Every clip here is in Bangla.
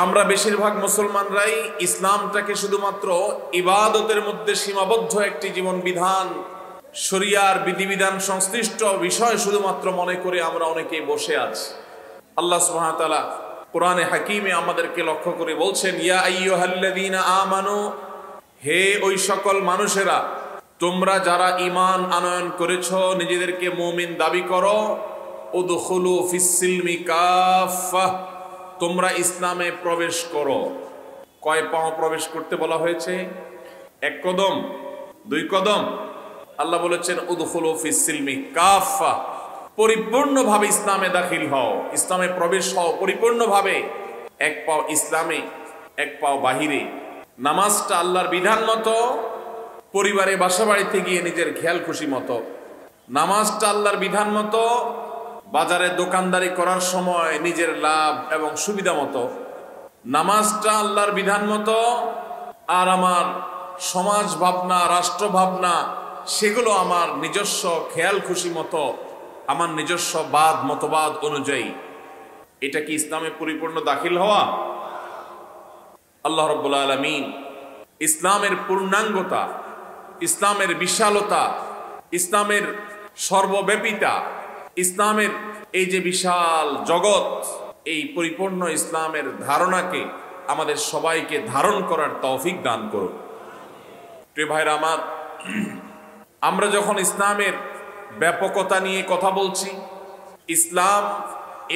আমরা বেশিরভাগ মুসলমানরাই ইসলামটাকে শুধুমাত্র ইবাদতের মধ্যে সীমাবদ্ধ একটি জীবন বিধান, শরিয়ার বিধিবিধান সংশ্লিষ্ট বিষয় শুধুমাত্র মনে করে আমরা অনেকেই বসে আছি। আল্লাহ সুবহানাহু ওয়া তাআলা কোরআনে হাকিমে আমাদেরকে লক্ষ্য করে বলছেন, ইয়া আইয়ুহাল্লাযীনা আমানু, হে ওই সকল মানুষেরা তোমরা যারা ঈমান আনয়ন করেছো, নিজেদেরকে মুমিন দাবি করো, উদখুলু ফিস-সিলমি কাফাহ, তোমরা ইসলামে প্রবেশ করো। কয় পাও প্রবেশ করতে বলা হয়েছে? এক কদম, দুই কদম? আল্লাহ বলেছেন উদখুলু ফিস-সিলমি কাফাহ, পরিপূর্ণভাবে ইসলামে দাখিল হও, ইসলামে প্রবেশ হও পরিপূর্ণভাবে। এক পাও ইসলামে, এক পাও বাহিরে। নামাজটা আল্লাহর বিধান মতো, পরিবারে বাসা বাড়িতে গিয়ে নিজের খেয়াল খুশি মতো। নামাজটা আল্লাহর বিধান মতো, বাজারে দোকানদারি করার সময় নিজের লাভ এবং সুবিধা মতো। নামাজটা আল্লাহর বিধান মতো, আর আমার সমাজ ভাবনা, রাষ্ট্র ভাবনা, সেগুলো আমার নিজস্ব খেয়াল খুশি মতো, আমার নিজস্ব মতবাদ অনুযায়ী। এটা কি ইসলামে পরিপূর্ণ দাখিল হওয়া? আল্লাহ রাব্বুল আলামিন ইসলামের পূর্ণাঙ্গতা, ইসলামের বিশালতা, ইসলামের সর্বব্যাপিতা, ইসলামের এই যে বিশাল জগৎ, এই পরিপূর্ণ ইসলামের ধারণাকে আমাদের সবাইকে ধারণ করার তৌফিক দান করুন। প্রিয় ভাইরা আমার, আমরা যখন ইসলামের ব্যাপকতা নিয়ে কথা বলছি, ইসলাম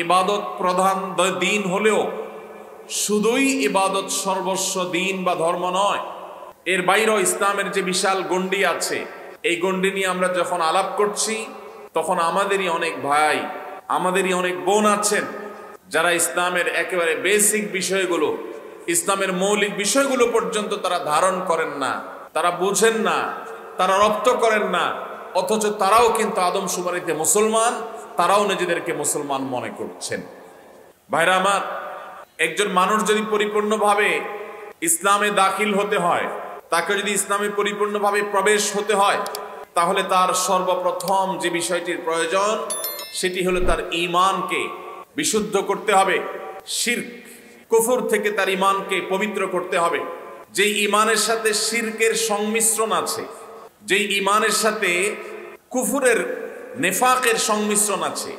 ইবাদত প্রধান দিন হলেও শুধুই ইবাদত সর্বস্ব দিন বা ধর্ম নয়, এর বাইরেও ইসলামের যে বিশাল গণ্ডি আছে, এই গণ্ডি নিয়ে আমরা যখন আলাপ করছি, তখন আমাদেরই অনেক ভাই, আমাদেরই অনেক বোন আছেন যারা ইসলামের একেবারে বেসিক বিষয়গুলো, ইসলামের মৌলিক বিষয়গুলো পর্যন্ত তারা ধারণ করেন না, তারা বুঝেন না, তারা রপ্ত করেন না, অথচ তারাও কিন্তু আদমশুমারিতে মুসলমান, তারাও নিজেদেরকে মুসলমান মনে করছেন। ভাইরা আমার, একজন মানুষ যদি পরিপূর্ণভাবে ইসলামে দাখিল হতে হয়, তাকে যদি ইসলামে পরিপূর্ণভাবে প্রবেশ হতে হয়, তাহলে তার সর্বপ্রথম যে বিষয়টির প্রয়োজন, সেটি হলো তার ঈমানকে বিশুদ্ধ করতে হবে। শিরক, কুফর থেকে তার ঈমানকে পবিত্র করতে হবে। যে ঈমানের সাথে শিরকের সংমিশ্রণ আছে, যে ঈমানের সাথে কুফরের নেফাকের সংমিশ্রণ আছে,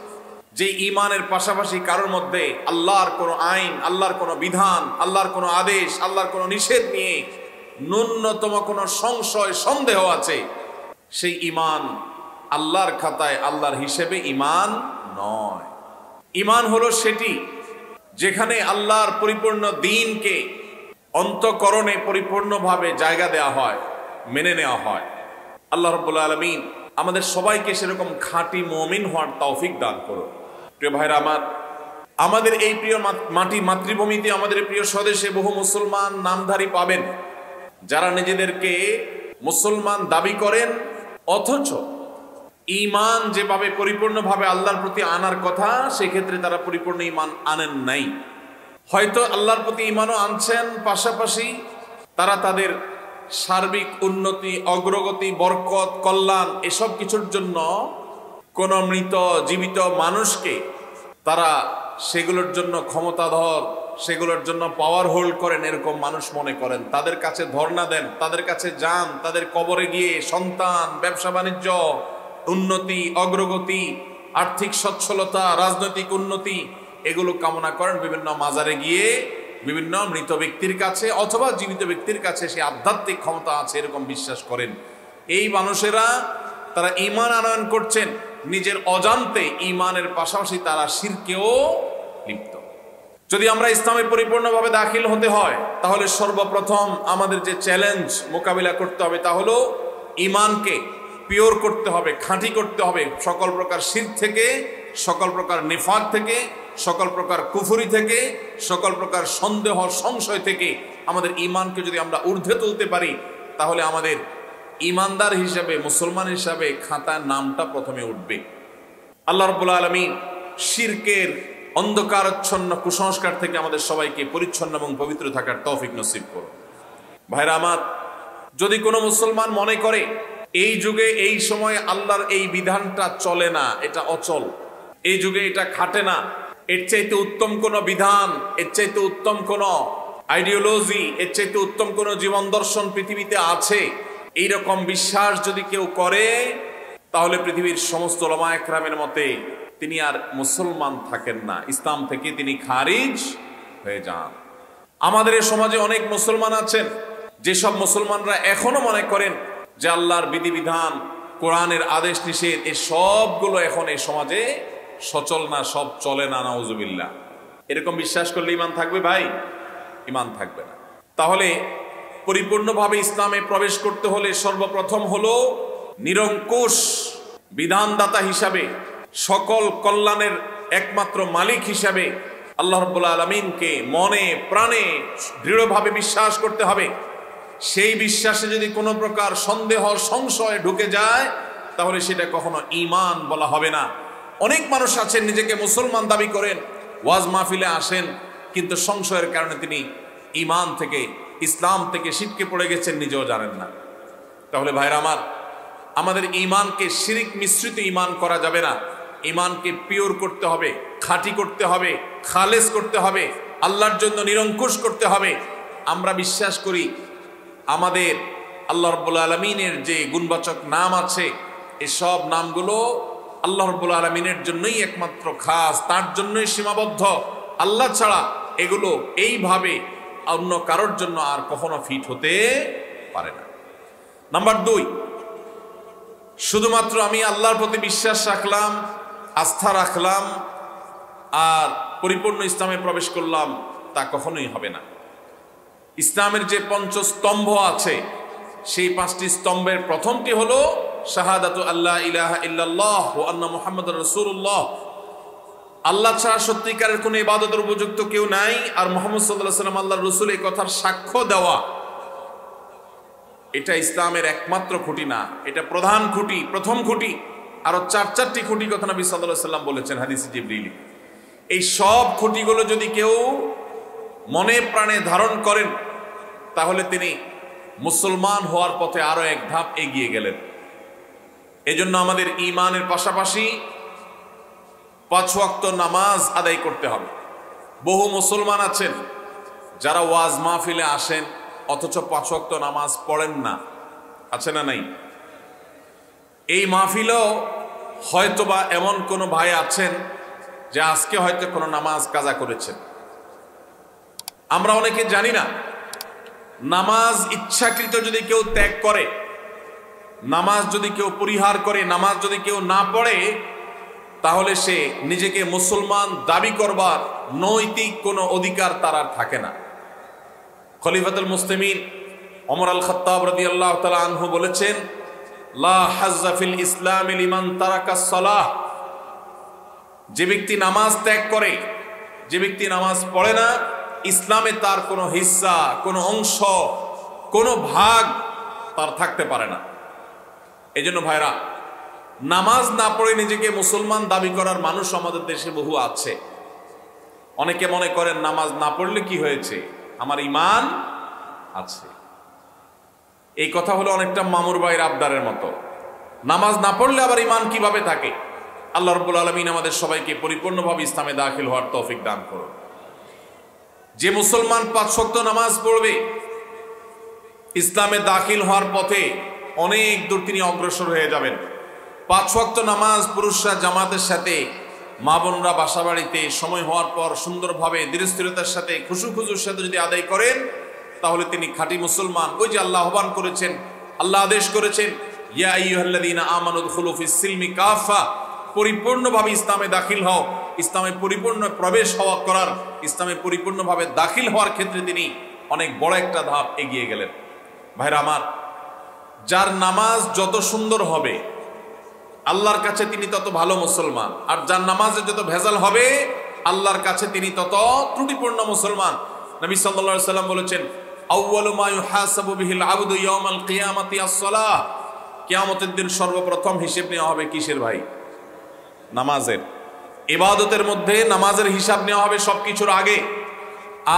যে ঈমানের পাশাপাশি কারোর মধ্যে আল্লাহর কোনো আইন, আল্লাহর কোনো বিধান, আল্লাহর কোনো আদেশ, আল্লাহর কোনো নিষেধ নিয়ে ন্যূনতম কোনো সংশয় সন্দেহ আছে, সেই ঈমান আল্লাহর খাতায় আল্লাহর হিসেবে ঈমান নয়। ঈমান হলো সেটি যেখানে আল্লাহর পরিপূর্ণ দ্বীনকে অন্তঃকরণে পরিপূর্ণভাবে জায়গা দেওয়া হয়, মেনে নেওয়া হয়। আল্লাহ রাব্বুল আলামিন আমাদের সবাইকে সেরকম খাঁটি মুমিন হওয়ার তৌফিক দান করুন। প্রিয় ভাইরা আমার, আমাদের এই প্রিয় মাটি, মাতৃভূমিতে, আমাদের প্রিয় স্বদেশে বহু মুসলমান নামধারী পাবেন যারা নিজেদেরকে মুসলমান দাবি করেন, অথচ ঈমান যেভাবে পরিপূর্ণভাবে আল্লাহর প্রতি আনার কথা, সেক্ষেত্রে তারা পরিপূর্ণ ঈমান আনেন নাই। হয়তো আল্লাহর প্রতি ঈমানও আনছেন, পাশাপাশি তারা তাদের সার্বিক উন্নতি, অগ্রগতি, বরকত, কল্যাণ এসব কিছুর জন্য কোন মৃত জীবিত মানুষকে তারা সেগুলোর জন্য ক্ষমতাধর, সেগুলোর জন্য পাওয়ার হোল্ড করেন, এরকম মানুষ মনে করেন। তাদের কাছে ধর্ণা দেন, তাদের কাছে যান, তাদের কবরে গিয়ে সন্তান, ব্যবসা বাণিজ্য, উন্নতি, অগ্রগতি, আর্থিক সচ্ছলতা, রাজনৈতিক উন্নতি, এগুলো কামনা করেন। বিভিন্ন মাজারে গিয়ে বিভিন্ন মৃত ব্যক্তির কাছে অথবা জীবিত ব্যক্তির কাছে সে আধ্যাত্মিক ক্ষমতা আছে এরকম বিশ্বাস করেন। এই মানুষেরা তারা ঈমান আনয়ন করছেন, নিজের অজান্তে ঈমানের পাশাপাশি তারা শিরকেও লিপ্ত। যদি আমরা ইসলামে পরিপূর্ণভাবে দাখিল হতে হয়, তাহলে সর্বপ্রথম আমাদের যে চ্যালেঞ্জ মোকাবিলা করতে হবে তা হলো ঈমানকে পিওর করতে হবে, খাঁটি করতে হবে, সকল প্রকার শিরক থেকে, সকল প্রকার নিফাক থেকে, সকল প্রকার কুফরি থেকে, সকল প্রকার সন্দেহ সংশয় থেকে আমাদের ঈমানকে যদি আমরা ঊর্ধ্বে তুলতে পারি, তাহলে আমাদের ঈমানদার হিসাবে, মুসলমান হিসাবে খাতার নামটা প্রথমে উঠবে। আল্লাহ রাব্বুল আলামিন শিরকের অন্ধকারাচ্ছন্ন কুসংস্কার থেকে আমাদের সবাইকে পরিচ্ছন্ন এবং পবিত্র থাকার তৌফিক নসিব করুন। ভাইরা আমার, যদি কোনো মুসলমান মনে করে এই যুগে এই সময়ে আল্লাহর এই বিধানটা চলে না, এটা অচল, এই যুগে এটা খাটে না, এর চাইতে উত্তম কোন বিধান, এর চাইতে উত্তম কোন আইডিওলজি, এর চাইতে উত্তম কোন জীবন দর্শন পৃথিবীতে আছে? এইরকম বিশ্বাস যদি কেউ করে তাহলে পৃথিবীর সমস্ত উলামা একরামের মতে তিনি আর মুসলমান থাকেন না, ইসলাম থেকে তিনি খারিজ হয়ে যান। আমাদের এই সমাজে অনেক মুসলমান আছেন যেসব মুসলমানরা এখনো মনে করেন যে আল্লাহর বিধিবিধান, কোরআনের আদেশ নিষেধ এই সবগুলো এখন এই সমাজে সচল না, সব চলে না, নাউজুবিল্লাহ। এরকম বিশ্বাস করলে ঈমান থাকবে ভাই? ঈমান থাকবে না। তাহলে পরিপূর্ণভাবে ইসলামে প্রবেশ করতে হলে সর্বপ্রথম হলো নিরঙ্কুশ বিধানদাতা হিসাবে, সকল কল্যাণের একমাত্র মালিক হিসাবে আল্লাহ রাব্বুল আলামিনকে মনে প্রাণে দৃঢ়ভাবে বিশ্বাস করতে হবে। সেই বিশ্বাসে যদি কোনো প্রকার সন্দেহ সংশয় ঢুকে যায় তাহলে সেটা কখনো ঈমান বলা হবে না। অনেক মানুষ আছেন নিজেকে মুসলমান দাবি করেন, ওয়াজ মাহফিলে আসেন, কিন্তু সংশয়ের কারণে তিনি ঈমান থেকে, ইসলাম থেকে ছিটকে পড়ে গেছেন, নিজেও জানেন না। তাহলে ভাইরা আমার, আমাদের ঈমানকে শিরিক মিশ্রিত ঈমান করা যাবে না। ঈমানকে পিওর করতে হবে, খাঁটি করতে হবে, খালেস করতে হবে, আল্লাহর জন্য নিরঙ্কুশ করতে হবে। আমরা বিশ্বাস করি আমাদের আল্লাহ রাব্বুল আলামিনের যে গুণবাচক নাম আছে, এসব নামগুলো আল্লাহ রাব্বুল আলামিনের জন্যই একমাত্র খাস, তার জন্যই সীমাবদ্ধ। আল্লাহ ছাড়া এগুলো এইভাবে অন্য কারোর জন্য আর কখনো ফিট হতে পারে না। নাম্বার 2, শুধুমাত্র আমি আল্লাহর প্রতি বিশ্বাস রাখলাম, আস্থা রাখলাম আর পরিপূর্ণ ইসলামে প্রবেশ করলাম, তা কখনোই হবে না। ইসলামের যে পঞ্চস্তম্ভ আছে, সেই 5টি স্তম্ভের প্রথমটি হলো শাহাদাতু আল্লাহ ইলাহা ইল্লাল্লাহ ওয়া আন্না মুহাম্মাদুর রাসূলুল্লাহ। আল্লাহ ছাড়া সত্যিকারের কোনো ইবাদতের উপযুক্ত কেউ নাই, আর মুহাম্মদ সাল্লাল্লাহু আলাইহি ওয়াসাল্লাম আল্লাহর রাসূল, এই কথার সাক্ষ্য দেওয়া, এটা ইসলামের একমাত্র খুঁটি না, এটা প্রধান খুঁটি, প্রথম খুঁটি। আরো 4টি খুঁটি কথা নবী সাল্লাল্লাহু আলাইহি ওয়াসাল্লাম বলেছেন হাদিসে জিবরিল। এই সব খুঁটিগুলো যদি কেউ মনে প্রাণে ধারণ করেন তাহলে তিনি মুসলমান হওয়ার পথে আরো এক ধাপ এগিয়ে গেলেন। এজন্য আমাদের ঈমানের পাশাপাশি 5 ওয়াক্ত নামাজ আদায় করতে হবে। বহু মুসলমান আছেন যারা ওয়াজ মাহফিলে আসেন অথচ 5 ওয়াক্ত নামাজ পড়েন না, আছে না নাই? এই মাহফিলেও হয়তোবা এমন কোনো ভাই আছেন যে আজকে হয়তো কোনো নামাজ কাজা করেছেন। আমরা অনেকে জানি না, নামাজ ইচ্ছাকৃত যদি কেউ ত্যাগ করে, নামাজ যদি কেউ পরিহার করে, নামাজ যদি কেউ না পড়ে, তাহলে সে নিজেকে মুসলমান দাবি করবার নৈতিক কোনো অধিকার তার আর থাকে না। খলিফাতুল মুসলিমিন ওমর আল খাত্তাব রাদিয়াল্লাহু তাআলা আনহু বলেছেন, লা হাজ্জা ফিল ইসলাম লিমান তারাকাস সালাহ। যে ব্যক্তি নামাজ ত্যাগ করে, যে ব্যক্তি নামাজ পড়ে না, ইসলামে তার কোনো হিস্সা, কোনো অংশ, কোনো ভাগ তার থাকতে পারে না। এজন্য ভাইরা, নামাজ না পড়ে নিজেকে মুসলমান দাবি করার মানুষ আমাদের দেশে বহু আছে। অনেকে মনে করেন নামাজ না পড়লে কি হয়েছে, আমার ঈমান আছে। এই কথা হলো অনেকটা মামুর ভাইয়ের আবদারের মতো। নামাজ না পড়লে আবার ঈমান কিভাবে থাকে? আল্লাহ রাব্বুল আলামিন আমাদের সবাইকে পরিপূর্ণভাবে ইসলামে দাখিল হওয়ার তৌফিক দান করুন। যে মুসলমান 5 ওয়াক্ত নামাজ পড়বে, ইসলামে দাখিল হওয়ার পথে অনেক দূর তিনি অগ্রসর হয়ে যাবেন। 5 ওয়াক্ত নামাজ পুরুষরা জামাতের সাথে, মা বোনরা বাসা বাড়িতে সময় হওয়ার পর সুন্দরভাবে ধীরস্থিরতার সাথে, খুশুখুজুর সাথে যদি আদায় করেন, তাহলে তিনি খাঁটি মুসলমান। ওই যে আল্লাহ আহ্বান করেছেন, আল্লাহ আদেশ করেছেন, ইয়া আইয়ুহাল্লাযীনা আমানু দুখুলু ফিস সিলমি কাফা, পরিপূর্ণভাবে ইসলামে দাখিল হও। ইসলামে পরিপূর্ণ প্রবেশ হওয়া করার, ইসলামে পরিপূর্ণভাবে দাখিল হওয়ার ক্ষেত্রে তিনি অনেক বড় একটা ধাপ এগিয়ে গেলেন। ভাইরা আমার, যার নামাজ যত সুন্দর হবে আল্লাহর কাছে তিনি তত ভালো মুসলমান, আর যার নামাজে যত ভেজাল হবে আল্লাহর কাছে তিনি তত ত্রুটিপূর্ণ মুসলমান। নবী সাল্লাল্লাহু আলাইহি ওয়াসাল্লাম বলেছেন, আউয়ালু মা ইউহাসাবু বিহিল আবদু ইয়াউমাল কিয়ামাতি আস-সালাহ। কিয়ামতের দিন সর্বপ্রথম হিসাব নেওয়া হবে কিসের ভাই? নামাজের। ইবাদতের মধ্যে নামাজের হিসাব নেওয়া হবে সবকিছুর আগে,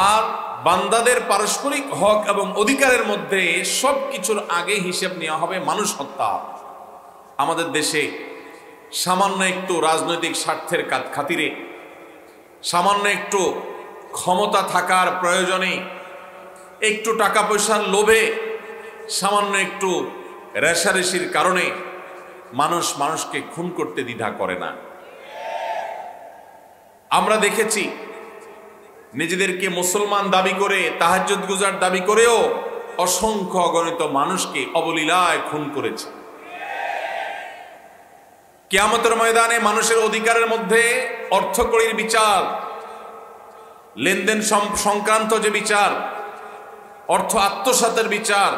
আর বান্দাদের পারস্পরিক হক এবং অধিকারের মধ্যে সবকিছুর আগে হিসাব নেওয়া হবে মানুষ হত্যা। আমাদের দেশে সামান্য একটু রাজনৈতিক স্বার্থের খাতিরে, সামান্য একটু ক্ষমতা থাকার প্রয়োজনে, একটু টাকা পয়সার লোভে, সামান্য একটু রেষারেষির কারণে মানুষ মানুষকে খুন করতে দ্বিধা করে না। আমরা দেখেছি নিজেদেরকে মুসলমান দাবি করে, তাহাজ্জুদ গুজার দাবি করেও অসংখ্য অগণিত মানুষকে অবলীলায় খুন করেছে। কিয়ামতের ময়দানে মানুষের অধিকারের মধ্যে অর্থকড়ির বিচার, লেনদেন সংক্রান্ত যে বিচার, অর্থ আত্মসাতের বিচার,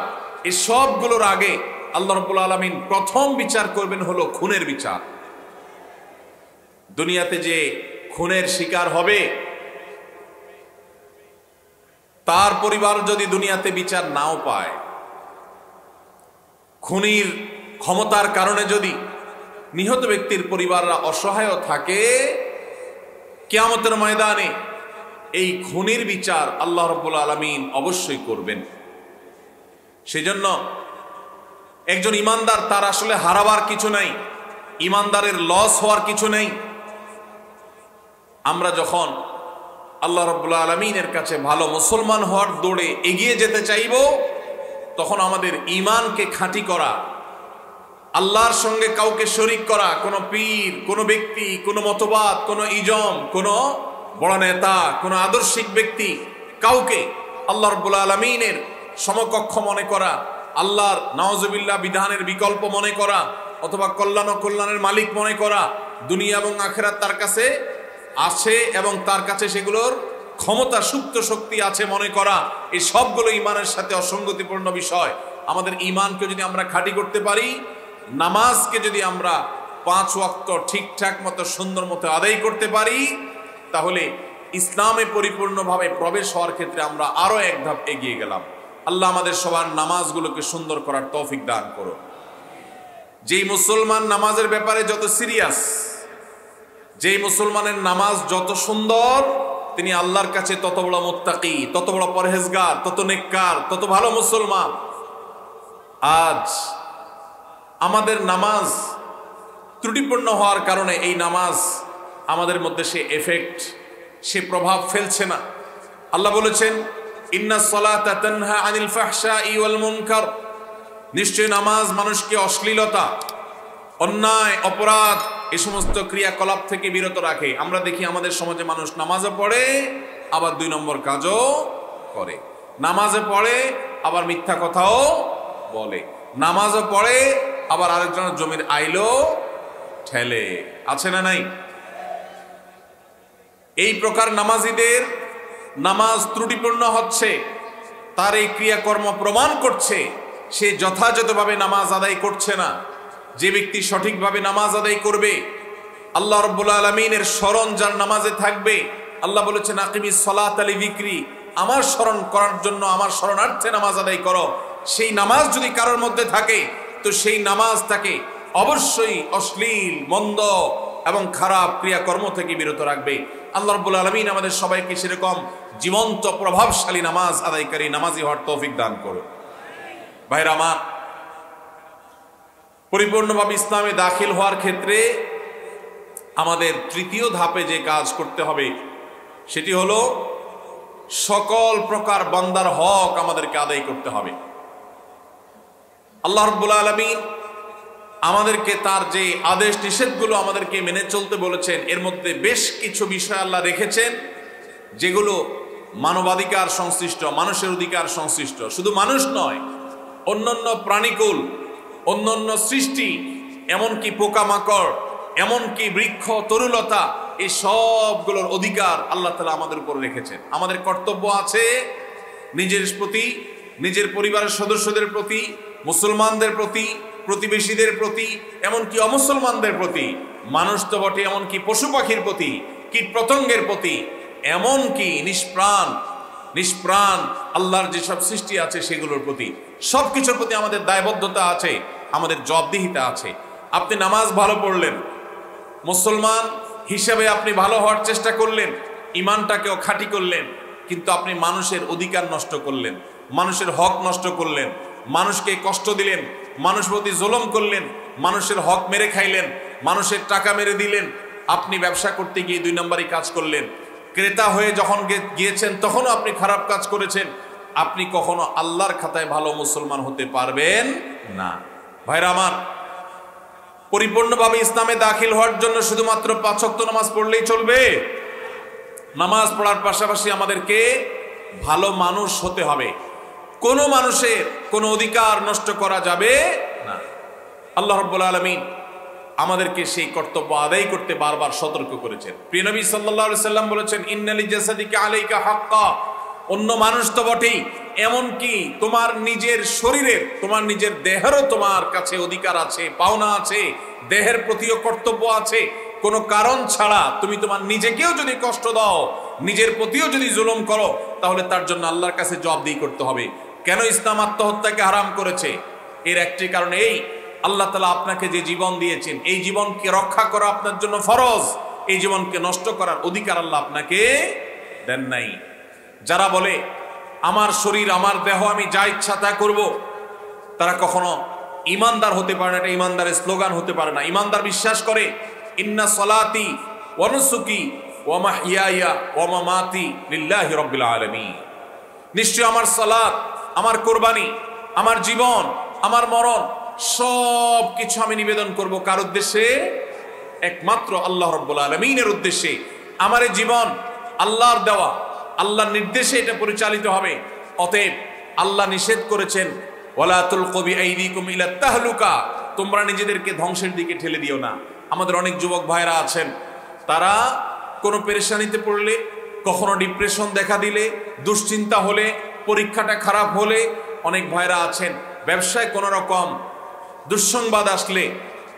এই সবগুলোর আগে আল্লাহ রাব্বুল আলামিন প্রথম বিচার করবেন হলো খুনের বিচার। দুনিয়াতে যে খুনের শিকার হবে তার পরিবার যদি দুনিয়াতে বিচার নাও পায়, খুনির ক্ষমতার কারণে যদি নিহত ব্যক্তির পরিবাররা অসহায় থাকে, কিয়ামতের ময়দানে এই খুনির বিচার আল্লাহ রাব্বুল আলামিন অবশ্যই করবেন। সেজন্য একজন ইমানদার, তার আসলে হারাবার কিছু নাই, ইমানদারের লস হওয়ার কিছু নেই। আমরা যখন আল্লাহ রাব্বুল আলামিনের কাছে ভালো মুসলমান হওয়ার দৌড়ে এগিয়ে যেতে চাইব, তখন আমাদের ঈমানকে খাঁটি করা, আল্লাহর সঙ্গে কাউকে শরীক করা, কোনো পীর, কোনো ব্যক্তি, কোনো মতবাদ, কোনো ইজম, কোনো বড় নেতা, কোনো আদর্শিক ব্যক্তি, কাউকে আল্লাহ রাব্বুল আলামিনের সমকক্ষ মনে করা, আল্লাহর নাউজুবিল্লাহ বিধানের বিকল্প মনে করা, অথবা কল্যাণ ও কল্যাণের মালিক মনে করা, দুনিয়া এবং আখিরাত তার কাছে আছে এবং তার কাছে সেগুলোর ক্ষমতা, সুপ্ত শক্তি আছে মনে করা, এই সবগুলো ঈমানের সাথে অসঙ্গতিপূর্ণ বিষয়। আমাদের ঈমানকে যদি আমরা খাঁটি করতে পারি, নামাজকে যদি আমরা 5 ওয়াক্ত ঠিকঠাক মতো সুন্দর মতো আদায় করতে পারি, তাহলে ইসলামে পরিপূর্ণভাবে প্রবেশ হওয়ার ক্ষেত্রে আমরা আরো এক ধাপ এগিয়ে গেলাম। আল্লাহ আমাদের সবার নামাজগুলোকে সুন্দর করার তৌফিক দান করো। যেই মুসলমান নামাজের ব্যাপারে যত সিরিয়াস, যেই মুসলমানের নামাজ যত সুন্দর, তিনি আল্লাহর কাছে তত বড় মুত্তাকি, তত বড় পরহেজগার, তত নেককার, তত ভালো মুসলমান। আজ আমাদের নামাজ ত্রুটিপূর্ণ হওয়ার কারণে এই নামাজ আমাদের মধ্যে সে এফেক্ট, সে প্রভাব ফেলছে না। আল্লাহ বলেছেন, ইন্নাস সালাতা তানহা আনিল ফাহশাই ওয়াল মুনকার, নিশ্চয় নামাজ মানুষকে অশ্লীলতা, অন্যায়, অপরাধ, এই সমস্ত ক্রিয়াকলাপ থেকে বিরত রাখে। আমরা দেখি আমাদের সমাজে মানুষ নামাজও পড়ে আবার 2 নম্বর কাজও করে, নামাজে পড়ে আবার মিথ্যা কথাও বলে, নামাজও পড়ে আবার আরেকজনের জমির আইলও ঠেলে, আছে না নাই? এই প্রকার নামাজীদের নামাজ ত্রুটিপূর্ণ হচ্ছে, তার এই ক্রিয়াকর্ম প্রমাণ করছে সে যথাযথভাবে নামাজ আদায় করছে না। যে ব্যক্তি সঠিকভাবে নামাজ আদায় করবে, আল্লাহ রাব্বুল আলামিনের স্মরণ যার নামাজে থাকবে, আল্লাহ বলেছেন আকিমিস সালাতা লিযিকরি, আমার স্মরণ করার জন্য, আমার স্মরণার্থে নামাজ আদায় করো। সেই নামাজ যদি কারোর মধ্যে থাকে, তো সেই নামাজ তাকে অবশ্যই অশ্লীল, মন্দ এবং খারাপ ক্রিয়াকর্ম থেকে বিরত রাখবে। আল্লাহ রাব্বুল আলামিন আমাদের সবাইকে সেরকম জীবন্ত প্রভাবশালী নামাজ আদায়কারী নামাজি হওয়ার তৌফিক দান করুন। ভাইরা আমার, পরিপূর্ণভাবে ইসলামে দাখিল হওয়ার ক্ষেত্রে আমাদের তৃতীয় ধাপে যে কাজ করতে হবে সেটি হলো সকল প্রকার বান্দার হক আমাদেরকে আদায় করতে হবে। আল্লাহ রাব্বুল আলামিন আমাদেরকে তার যে আদেশ নিষেধগুলো আমাদেরকে মেনে চলতে বলেছেন, এর মধ্যে বেশ কিছু বিষয় আল্লাহ রেখেছেন যেগুলো মানবাধিকার সংশ্লিষ্ট, মানুষের অধিকার সংশ্লিষ্ট। শুধু মানুষ নয়, অন্যান্য প্রাণীকুল, অন্যান্য সৃষ্টি, এমনকি পোকামাকড়, এমনকি বৃক্ষ, তরুলতা, এই সবগুলোর অধিকার আল্লাহ তাআলা আমাদের উপর রেখেছেন। আমাদের কর্তব্য আছে নিজের প্রতি, নিজের পরিবারের সদস্যদের প্রতি, মুসলমানদের প্রতি, প্রতিবেশীদের প্রতি, এমনকি অমুসলমানদের প্রতি, মানুষ তো বটে, এমনকি পশু পাখির প্রতি, কীট পতঙ্গের প্রতি, এমনকি নিষ্প্রাণ আল্লাহর যেসব সৃষ্টি আছে সেগুলোর প্রতি, সবকিছুর প্রতি আমাদের দায়বদ্ধতা আছে, আমাদের জবাবদিহিতা আছে। আপনি নামাজ ভালো পড়লেন, মুসলমান হিসেবে আপনি ভালো হওয়ার চেষ্টা করলেন, ঈমানটাকেও খাঁটি করলেন, কিন্তু আপনি মানুষের অধিকার নষ্ট করলেন, মানুষের হক নষ্ট করলেন, মানুষকে কষ্ট দিলেন, মানুষ প্রতি জুলুম করলেন, মানুষের হক মেরে খাইলেন, মানুষের টাকা মেরে দিলেন, আপনি ব্যবসা করতে গিয়ে 2 নম্বরই কাজ করলেন, ক্রেতা হয়ে যখন গিয়েছেন তখনও আপনি খারাপ কাজ করেছেন, আপনি কখনো আল্লাহর খাতায় ভালো মুসলমান হতে পারবেন না। ভাইরা আমার, পরিপূর্ণভাবে ইসলামে দাখিল হওয়ার জন্য শুধুমাত্র 5 ওয়াক্ত নামাজ পড়লেই চলবে? নামাজ পড়ার পাশাপাশি আমাদেরকে ভালো মানুষ হতে হবে। কোনো মানুষের কোনো অধিকার নষ্ট করা যাবে না। আল্লাহ রাব্বুল আলামিন আমাদেরকে সেই কর্তব্য আদায় করতে বারবার সতর্ক করেছেন। প্রিয় নবী সাল্লাল্লাহু আলাইহি সাল্লাম বলেছেন, ইন্নালি জাসাদিকা আলাইকা হাক্কা। অন্য মানুষ তো বটেই, এমনকি তোমার নিজের শরীরের, তোমার নিজের দেহেরও তোমার কাছে অধিকার আছে, পাওনা আছে, দেহের প্রতিও কর্তব্য আছে। কোনো কারণ ছাড়া তুমি তোমার নিজেকেও যদি কষ্ট দাও, নিজের প্রতিও যদি জুলুম করো, তাহলে তার জন্য আল্লাহর কাছে জবাবদিহি করতে হবে। কেন ইসলাম আত্মহত্যাকে হারাম করেছে? এর একটি কারণ এই, আল্লাহ তাআলা আপনাকে যে জীবন দিয়েছেন, এই জীবনকে রক্ষা করা আপনার জন্য ফরজ। এই জীবনকে নষ্ট করার অধিকার আল্লাহ আপনাকে দেন নাই। যারা বলে আমার শরীর, আমার দেহ, আমি যা ইচ্ছা তা করব, তারা কখনো ইমানদার হতে পারে না। এটা ইমানদারের স্লোগান হতে পারে না। ইমানদার বিশ্বাস করে, ইন্না সলাতি ওয়া নুসুকি ওয়া মাহইয়ায়া ওয়া মামাতি লিল্লাহি রাব্বিল আলামিন। নিশ্চয় আমার সালাত, আমার কুরবানি, আমার জীবন, আমার মরণ সব কিছু আমি নিবেদন করব কার উদ্দেশ্যে? একমাত্র আল্লাহ রাব্বুল আলামিনের উদ্দেশ্যে। আমার এই জীবন আল্লাহর দেওয়া, আল্লাহর নির্দেশে এটা পরিচালিত হবে। অতএব আল্লাহ নিষেধ করেছেন, ওয়ালা তুলকু বিআইদিকুম ইলা তাহলুকা, তোমরা নিজেদেরকে ধ্বংসের দিকে ঠেলে দিও না। আমাদের অনেক যুবক ভাইরা আছেন, তারা কোনো পেরেশানিতে পড়লে, কখনো ডিপ্রেশন দেখা দিলে, দুশ্চিন্তা হলে, পরীক্ষাটা খারাপ হলে, অনেক ভাইরা আছেন ব্যবসায় কোনো রকম দুঃসংবাদ আসলে,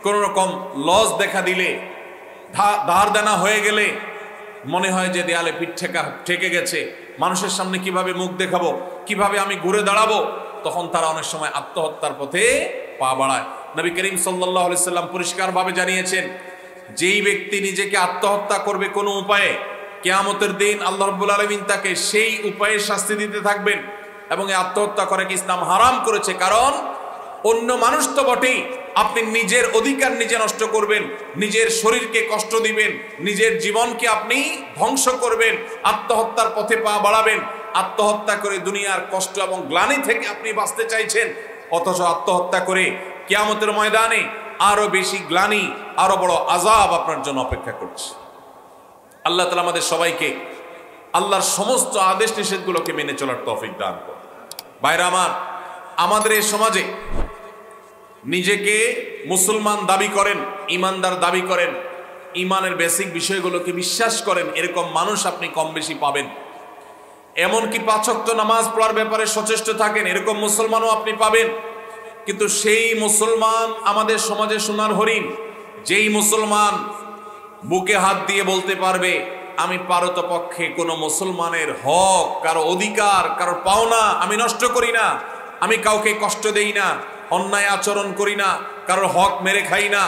কোনো রকম লস দেখা দিলে, ধার দেনা হয়ে গেলে মনে হয় যে দেয়ালে পিঠ ঠেকে গেছে, মানুষের সামনে কিভাবে মুখ দেখাবো, কিভাবে আমি ঘুরে দাঁড়াবো, তখন তারা অনেক সময় আত্মহত্যার পথে পা বাড়ায়। নবী করিম সাল্লাল্লাহু আলাইহি সাল্লাম পরিষ্কারভাবে জানিয়েছেন, যেই ব্যক্তি নিজেকে আত্মহত্যা করবে কোনো উপায়ে, কিয়ামতের দিন আল্লাহ রাব্বুল আলামিন তাকে সেই উপায়ে শাস্তি দিতে থাকবেন। এবং এই আত্মহত্যা করাকে ইসলাম হারাম করেছে। কারণ অন্য মানুষ তো বটেই, আপনি নিজের অধিকার নিজে নষ্ট করবেন, নিজের শরীরকে কষ্ট দিবেন, নিজের জীবনকে আপনি ধ্বংস করবেন, আত্মহত্যার পথে পা বাড়াবেন। আত্মহত্যা করে দুনিয়ার কষ্ট এবং গ্লানি থেকে আপনি বাঁচতে চাইছেন, অথচ আত্মহত্যা করে কিয়ামতের ময়দানে আরো বেশি গ্লানি, আরো বড় আযাব আপনার জন্য অপেক্ষা করছে। আল্লাহ তাআলা আমাদের সবাইকে আল্লাহর সমস্ত আদেশ নিষেধগুলোকে মেনে চলার তৌফিক দান করুন। ভাইরা আমার, আমাদের এই সমাজে নিজেকে মুসলমান দাবি করেন, ইমানদার দাবি করেন, ইমানের বেসিক বিষয়গুলোকে বিশ্বাস করেন, এরকম মানুষ আপনি কম বেশি পাবেন। এমনকি 5 ওয়াক্ত নামাজ পড়ার ব্যাপারে সচেষ্ট থাকেন, এরকম মুসলমানও আপনি পাবেন। কিন্তু সেই মুসলমান আমাদের সমাজে সোনার হরিণ, যেই মুসলমান বুকে হাত দিয়ে বলতে পারবে, আমি পারতপক্ষে কোনো মুসলমানের হক, কারো অধিকার, কারো পাওনা আমি নষ্ট করি না, আমি কাউকে কষ্ট দেই না, অন্যায় আচরণ করি না, কারোর হক মেরে খাই না,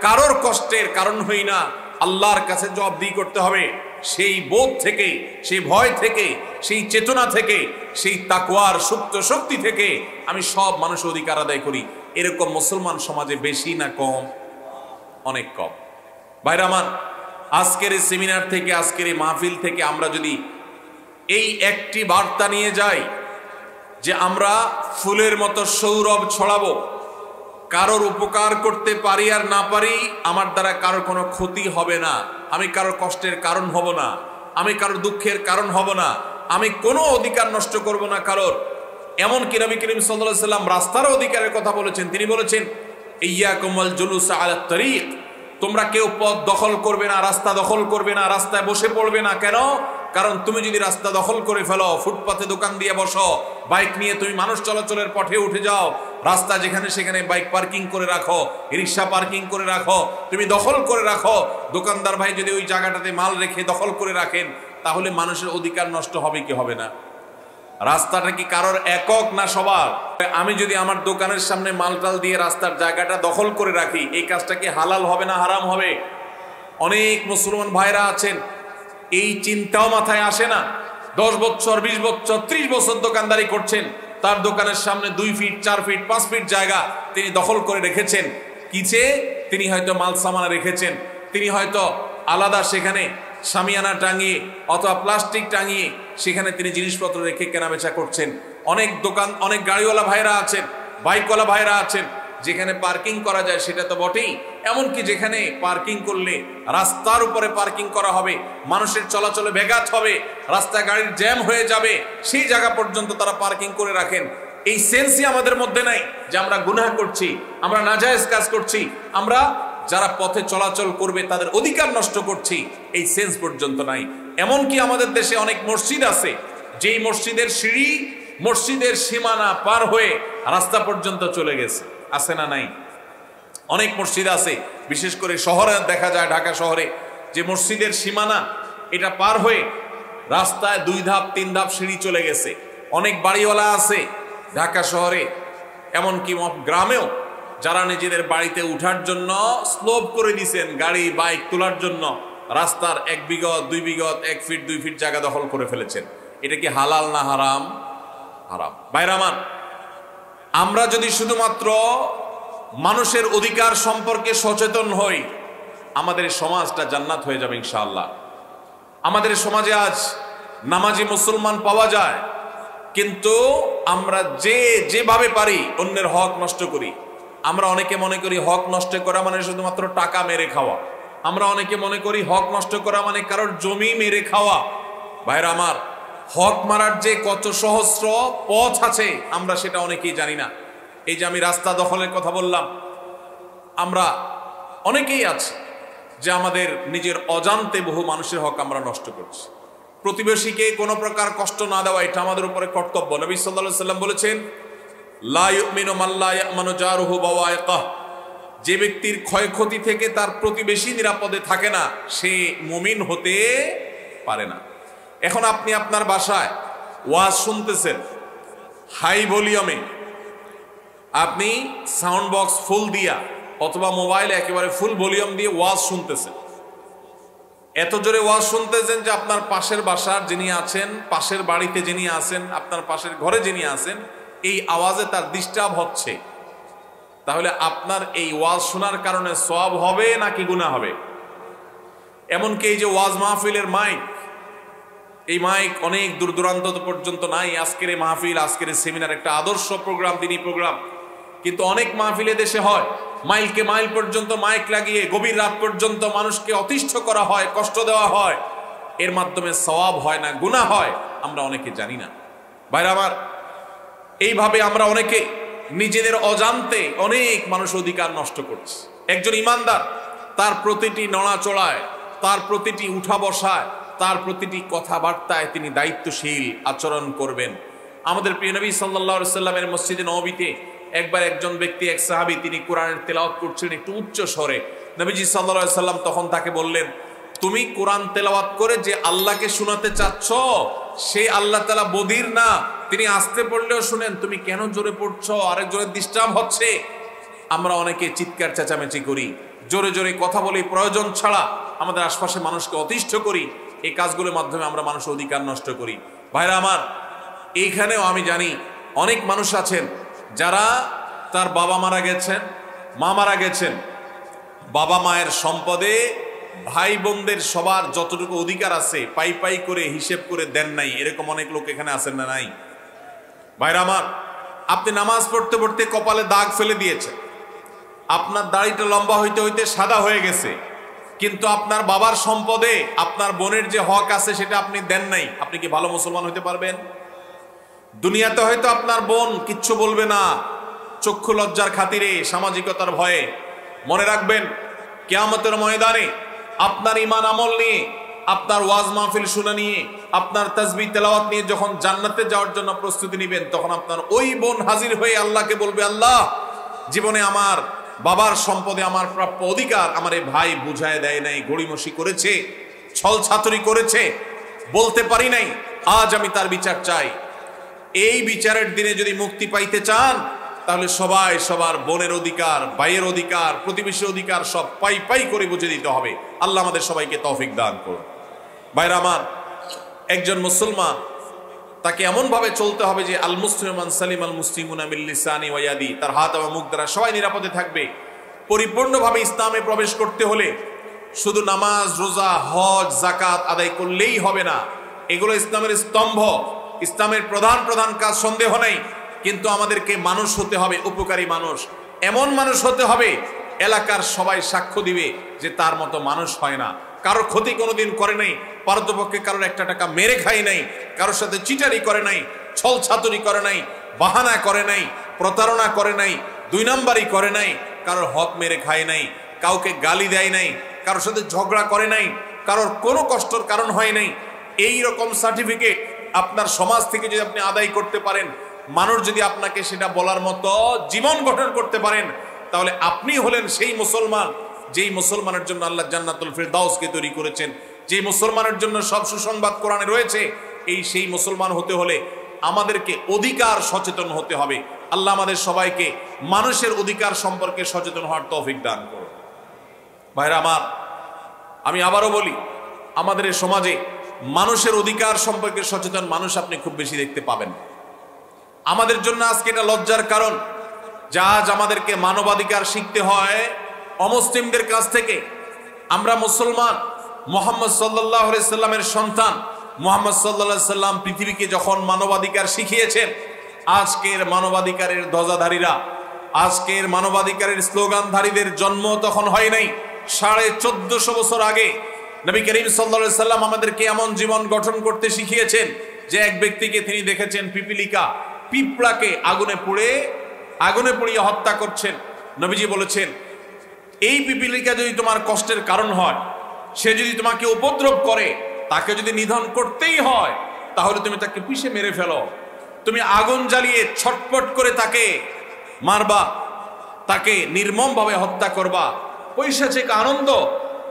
কারোর কষ্টের কারণ হই না, আল্লাহর কাছে জবাবদিহি করতে হবে, সেই বোধ থেকে, সেই ভয় থেকে, সেই চেতনা থেকে, সেই তাকওয়ার সুপ্ত শক্তি থেকে আমি সব মানুষের অধিকার আদায় করি, এরকম মুসলমান সমাজে বেশি না কম? অনেক কম। ভাইরা আমার, আজকের এই সেমিনার থেকে, আজকের এই মাহফিল থেকে আমরা যদি এই একটি বার্তা নিয়ে যাই যে আমরা ফুলের মতো সৌরভ ছড়াবো, কারোর উপকার করতে পারি আর না পারি, আমার দ্বারা কারোর কোনো ক্ষতি হবে না, আমি কারোর কষ্টের কারণ হব না, আমি কারোর দুঃখের কারণ হব না, আমি কোনো অধিকার নষ্ট করব না কারোর। এমনকি নবী করিম সাল্লাল্লাহু আলাইহি সাল্লাম রাস্তার অধিকারের কথা বলেছেন। তিনি বলেছেন, ইয়াকুম ওয়াল জুলুস আলাত তারিক, তোমরা কেউ পথ দখল করবে না, রাস্তা দখল করবে না, রাস্তায় বসে পড়বে না। কেন? কারণ তুমি যদি রাস্তা দখল করে ফেলো, ফুটপাতে দোকান দিয়ে বসো, বাইক নিয়ে তুমি মানুষ চলাচলের পথে উঠে যাও, রাস্তা যেখানে সেখানে বাইক পার্কিং করে রাখো, রিক্সা পার্কিং করে রাখো, তুমি দখল করে রাখো, দোকানদার ভাই যদি ওই জায়গাটাতে মাল রেখে দখল করে রাখেন, তাহলে মানুষের অধিকার নষ্ট হবে কি হবে না? রাস্তাটা কি কারোর একক না সবার? আমি যদি আমার দোকানের সামনে মালটাল দিয়ে রাস্তার জায়গাটা দখল করে রাখি, এই কাজটা কি হালাল হবে না হারাম হবে? অনেক মুসলমান ভাইরা আছেন, এই চিন্তাও মাথায় আসে না। 10 বছর, 20 বছর, 30 বছর দোকানদারি করছেন, তার দোকানের সামনে 2 ফিট, 4 ফিট, 5 ফিট জায়গা তিনি দখল করে রেখেছেন। কিছে তিনি হয়তো মাল সামান রেখেছেন, তিনি হয়তো আলাদা সেখানে শামিয়ানা টাঙিয়ে অথবা প্লাস্টিক টাঙিয়ে সেখানে তিনি জিনিসপত্র রেখে কেনাবেচা করছেন। অনেক দোকান, অনেক গাড়িওয়ালা ভাইরা আছেন, বাইকওয়ালা ভাইরা আছেন, যেখানে পার্কিং করা যায় সেটা তো বটেই, এমনকি যেখানে পার্কিং করলে রাস্তার উপরে পার্কিং করা হবে, মানুষের চলাচলে ব্যাঘাত হবে, রাস্তা গাড়ির জ্যাম হয়ে যাবে, সেই জায়গা পর্যন্ত তারা পার্কিং করে রাখেন। এই সেন্সই আমাদের মধ্যে নাই যে আমরা গুনাহ করছি, আমরা নাজায়েজ কাজ করছি, আমরা যারা পথে চলাচল করবে তাদের অধিকার নষ্ট করছি, এই সেন্স পর্যন্ত নাই। এমনকি আমাদের দেশে অনেক মসজিদ আছে যেই মসজিদের সিঁড়ি মসজিদের সীমানা পার হয়ে রাস্তা পর্যন্ত চলে গেছে, আছে না নাই? অনেক মসজিদ আছে, বিশেষ করে শহরে দেখা যায়, ঢাকা শহরে, যে মসজিদের সীমানা এটা পার হয়ে রাস্তায় 2 ধাপ 3 ধাপ সিঁড়ি চলে গেছে। অনেক বাড়িওয়ালা আছে ঢাকা শহরে, এমনকি গ্রামেও, যারা নিজেদের বাড়িতে উঠার জন্য স্লোপ করে দিয়েছেন গাড়ি বাইক তোলার জন্য, রাস্তার 1 বিঘত 2 বিঘত 1 ফিট 2 ফিট জায়গা দখল করে ফেলেছেন। এটা কি হালাল না হারাম? হারাম। ভাইরা আমার, আমরা যদি শুধুমাত্র মানুষের অধিকার সম্পর্কে সচেতন হই, আমাদের সমাজটা জান্নাত হয়ে যাবে ইনশাআল্লাহ। আমাদের সমাজে আজ নামাজি মুসলমান পাওয়া যায়, কিন্তু আমরা যেভাবে পারি অন্যের হক নষ্ট করি। আমরা অনেকে মনে করি হক নষ্ট করা মানে শুধুমাত্র টাকা মেরে খাওয়া। আমরা অনেকে মনে করি হক নষ্ট করা মানে কারোর জমি মেরে খাওয়া। ভাইরা আমার, হক মারার যে কত সহস্র পথ আছে আমরা সেটা অনেকেই জানি না। এই যে আমি রাস্তা দখলের কথা বললাম, আমরা অনেকেই আছে যে আমাদের নিজের অজান্তে বহু মানুষের হক আমরা নষ্ট করছি। প্রতিবেশীকে কোনো প্রকার কষ্ট না দেওয়া এটা আমাদের উপরে কর্তব্য। নবী সাল্লাল্লাহু আলাইহি ওয়াসাল্লাম বলেছেন, লা ইউমিনু মান লা ইয়ামানু জারুহু বাওয়াইকাহ, যে ব্যক্তির ক্ষয়ক্ষতি থেকে তার প্রতিবেশী নিরাপদে থাকে না, সে মুমিন হতে পারে না। এখন আপনি আপনার বাসায় ওয়াজ শুনতেছেন হাই ভলিউমে, আপনি সাউন্ড বক্স ফুল দিয়া অথবা মোবাইলে একেবারে ফুল ভলিউম দিয়ে ওয়াজ শুনতেছেন। এত জোরে ওয়াজ শুনতেছেন যে আপনার পাশের বাসার যিনি আছেন, পাশের বাড়িতে যিনি আছেন, আপনার পাশের ঘরে যিনি আছেন, এই আওয়াজে তার ডিস্টার্ব হচ্ছে। তাহলে আপনার এই ওয়াজ শোনার কারণে সওয়াব হবে নাকি গুনাহ হবে? এমনকি এই যে ওয়াজ মাহফিলের মাইক, এই মাইক অনেক দূর দূরান্ত পর্যন্ত নাই। আজকের এই মাহফিল, আজকের এই সেমিনার একটা আদর্শ প্রোগ্রাম, দিনী প্রোগ্রাম, কিন্তু অনেক মাহফিলে দেশে হয় মাইলকে মাইল পর্যন্ত মাইক লাগিয়ে গভীর রাত পর্যন্ত মানুষকে অতিষ্ঠ করা হয়, কষ্ট দেওয়া হয়। এর মাধ্যমে সওয়াব হয় না গুনাহ হয়, আমরা অনেকে জানি না। ভাইরা আমার, এইভাবে আমরা অনেকে নিজেদের অজান্তে অনেক মানুষ অধিকার নষ্ট করছে। একজন ইমানদার তার প্রতিটি নড়াচড়ায়, তার প্রতিটি উঠা বসায়, তার প্রতিটি কথাবার্তায় তিনি দায়িত্বশীল আচরণ করবেন। আমাদের প্রিয় নবী সাল্লাল্লাহু আলাইহি ওয়াসাল্লামের মসজিদে নববীতে একবার একজন ব্যক্তি, এক সাহাবী, তিনি কোরআনের তেলাওয়াত করছিলেন একটু উচ্চ স্বরে। নবীজি সাল্লাল্লাহু আলাইহি ওয়াসাল্লাম তখন তাকে বললেন, তুমি কোরআন তেলাওয়াত করে যে আল্লাহকে শোনাতে চাচ্ছ, সেই আল্লাহ তাআলা বধির না, তিনি আস্তে পড়লেও শুনেন, তুমি কেন জোরে পড়ছো? আরেকজনের ডিস্টার্ব হচ্ছে। আমরা অনেকে চিৎকার চেঁচামেচি করি, জোরে জোরে কথা বলি, প্রয়োজন ছাড়া আমাদের আশপাশে মানুষকে অতিষ্ঠ করি। এই কাজগুলোর মাধ্যমে আমরা মানুষের অধিকার নষ্ট করি। ভাইরা আমার, এইখানেও আমি জানি অনেক মানুষ আছেন যারা তার বাবা মারা গেছেন, মা মারা গেছেন, বাবা মায়ের সম্পদে ভাই বোনদের সবার যতটুকু অধিকার আছে পাই পাই করে হিসেব করে দেন নাই। এরকম অনেক লোক এখানে আছেন না নাই? ভাইরা আমার, আপনি নামাজ পড়তে পড়তে কপালে দাগ ফেলে দিয়েছেন, আপনার দাড়িটা লম্বা হইতে হইতে সাদা হয়ে গেছে, কিন্তু আপনার বাবার সম্পদে আপনার বোনের যে হক আছে সেটা আপনি দেন নাই। আপনি কি ভালো মুসলমান হইতে পারবেন? দুনিয়াতে হয়তো আপনার বোন কিচ্ছু বলবে না, চক্ষু লজ্জার খাতিরে, সামাজিকতার ভয়ে। মনে রাখবেন, কিয়ামতের ময়দানে আপনার ঈমান আমল নিয়ে, আপনার ওয়াজ মাহফিল শোনা নিয়ে, আপনার তাসবিহ তেলাওয়াত নিয়ে যখন জান্নাতে যাওয়ার জন্য প্রস্তুতি নেবেন, তখন আপনার ওই বোন হাজির হয়ে আল্লাহকে বলবে, আল্লাহ, জীবনে আমার বাবার সম্পদে আমার প্রাপ্য অধিকার আমার এই ভাই বুঝায় দেয় নাই, গড়িমসি করেছে, ছল ছাতুরি করেছে, বলতে পারি নাই, আজ আমি তার বিচার চাই। এই বিচারের দিনে যদি মুক্তি পাইতে চান, তাহলে সবাই সবার বোনের অধিকার, ভাইয়ের অধিকার, প্রতিবেশীর অধিকার সব পাই পাই করে বুঝে দিতে হবে। আল্লাহ আমাদের সবাইকে তৌফিক দান করুন। ভাইরা আমার, একজন মুসলমান তাকে এমন ভাবে চলতে হবে যে আল মুসলিমান সালিম আল মুসলিমুনা মিন লিসানি ওয়া ইয়াদি, তার হাত এবং মুখ দ্বারা সবাই নিরাপদে থাকবে। পরিপূর্ণভাবে ইসলামে প্রবেশ করতে হলে শুধু নামাজ রোজা হজ যাকাত আদায় করলেই হবে না, এগুলো ইসলামের স্তম্ভ, ইসলামের প্রধান প্রধান কাজ, সন্দেহ নেই। কিন্তু আমাদেরকে মানুষ হতে হবে, উপকারী মানুষ, এমন মানুষ হতে হবে এলাকার সবাই সাক্ষ্য দিবে যে তার মতো মানুষ হয় না, কারোর ক্ষতি কোনোদিন করে নাই, পারতপক্ষে কারোর একটা টাকা মেরে খায় নাই, কারোর সাথে চিটারি করে নাই, ছল ছাতুরি করে নাই, বাহানা করে নাই, প্রতারণা করে নাই, দুই নাম্বারই করে নাই, কারোর হক মেরে খায় নাই, কাউকে গালি দেয় নাই, কারোর সাথে ঝগড়া করে নাই, কারোর কোনো কষ্টের কারণ হয় নাই। এই রকম সার্টিফিকেট আপনার সমাজ থেকে যদি আপনি আদায় করতে পারেন, মানুষ যদি আপনাকে সেটা বলার মতো জীবন গঠন করতে পারেন, তাহলে আপনি হলেন সেই মুসলমান যেই মুসলমানের জন্য আল্লাহ জান্নাতুল ফিরদাউসকে তৈরি করেছেন, যেই মুসলমানের জন্য সব সুসংবাদ কোরআনে রয়েছে। সেই মুসলমান হতে হলে আমাদেরকে অধিকার সচেতন হতে হবে। আল্লাহ আমাদের সবাইকে মানুষের অধিকার সম্পর্কে সচেতন হওয়ার তৌফিক দান করুন। ভাইরা আমার, আমি আবারও বলি, আমাদের এই সমাজে মানুষের অধিকার সম্পর্কে সচেতন মানুষ আপনি খুব বেশি দেখতে পাবেন। আমাদের জন্য আজকে এটা লজ্জার কারণ যে আজ আমাদেরকে মানবাধিকার শিখতে হয় অমুসলিমদের কাছ থেকে। আমরা মুসলমান, মুহাম্মদ সাল্লাল্লাহু আলাইহি সাল্লামের সন্তান। মুহাম্মদ সাল্লাল্লাহু আলাইহি সাল্লাম পৃথিবীকে যখন মানবাধিকার শিখিয়েছেন, আজকের মানবাধিকারের ধ্বজাধারীরা, আজকের মানবাধিকারের স্লোগানধারীদের জন্ম তখন হয় নাই। 1450 বছর আগে নবী করিম সাল্লাল্লাহু আলাইহি সাল্লাম আমাদেরকে এমন জীবন গঠন করতে শিখিয়েছেন যে এক ব্যক্তিকে তিনি দেখেছেন পিপিলিকা পিঁপড়াকে আগুনে পুড়িয়ে হত্যা করছেন। নবীজি বলেছেন, এই পিপিলিকা যদি তোমার কষ্টের কারণ হয়, সে যদি তোমাকে উপদ্রব করে, তাকে যদি নিধন করতেই হয়, তাহলে তুমি তাকে পিষে মেরে ফেলো। তুমি আগুন জ্বালিয়ে ছটপট করে তাকে মারবা, তাকে নির্মমভাবে হত্যা করবা। পৈশাচিক আনন্দ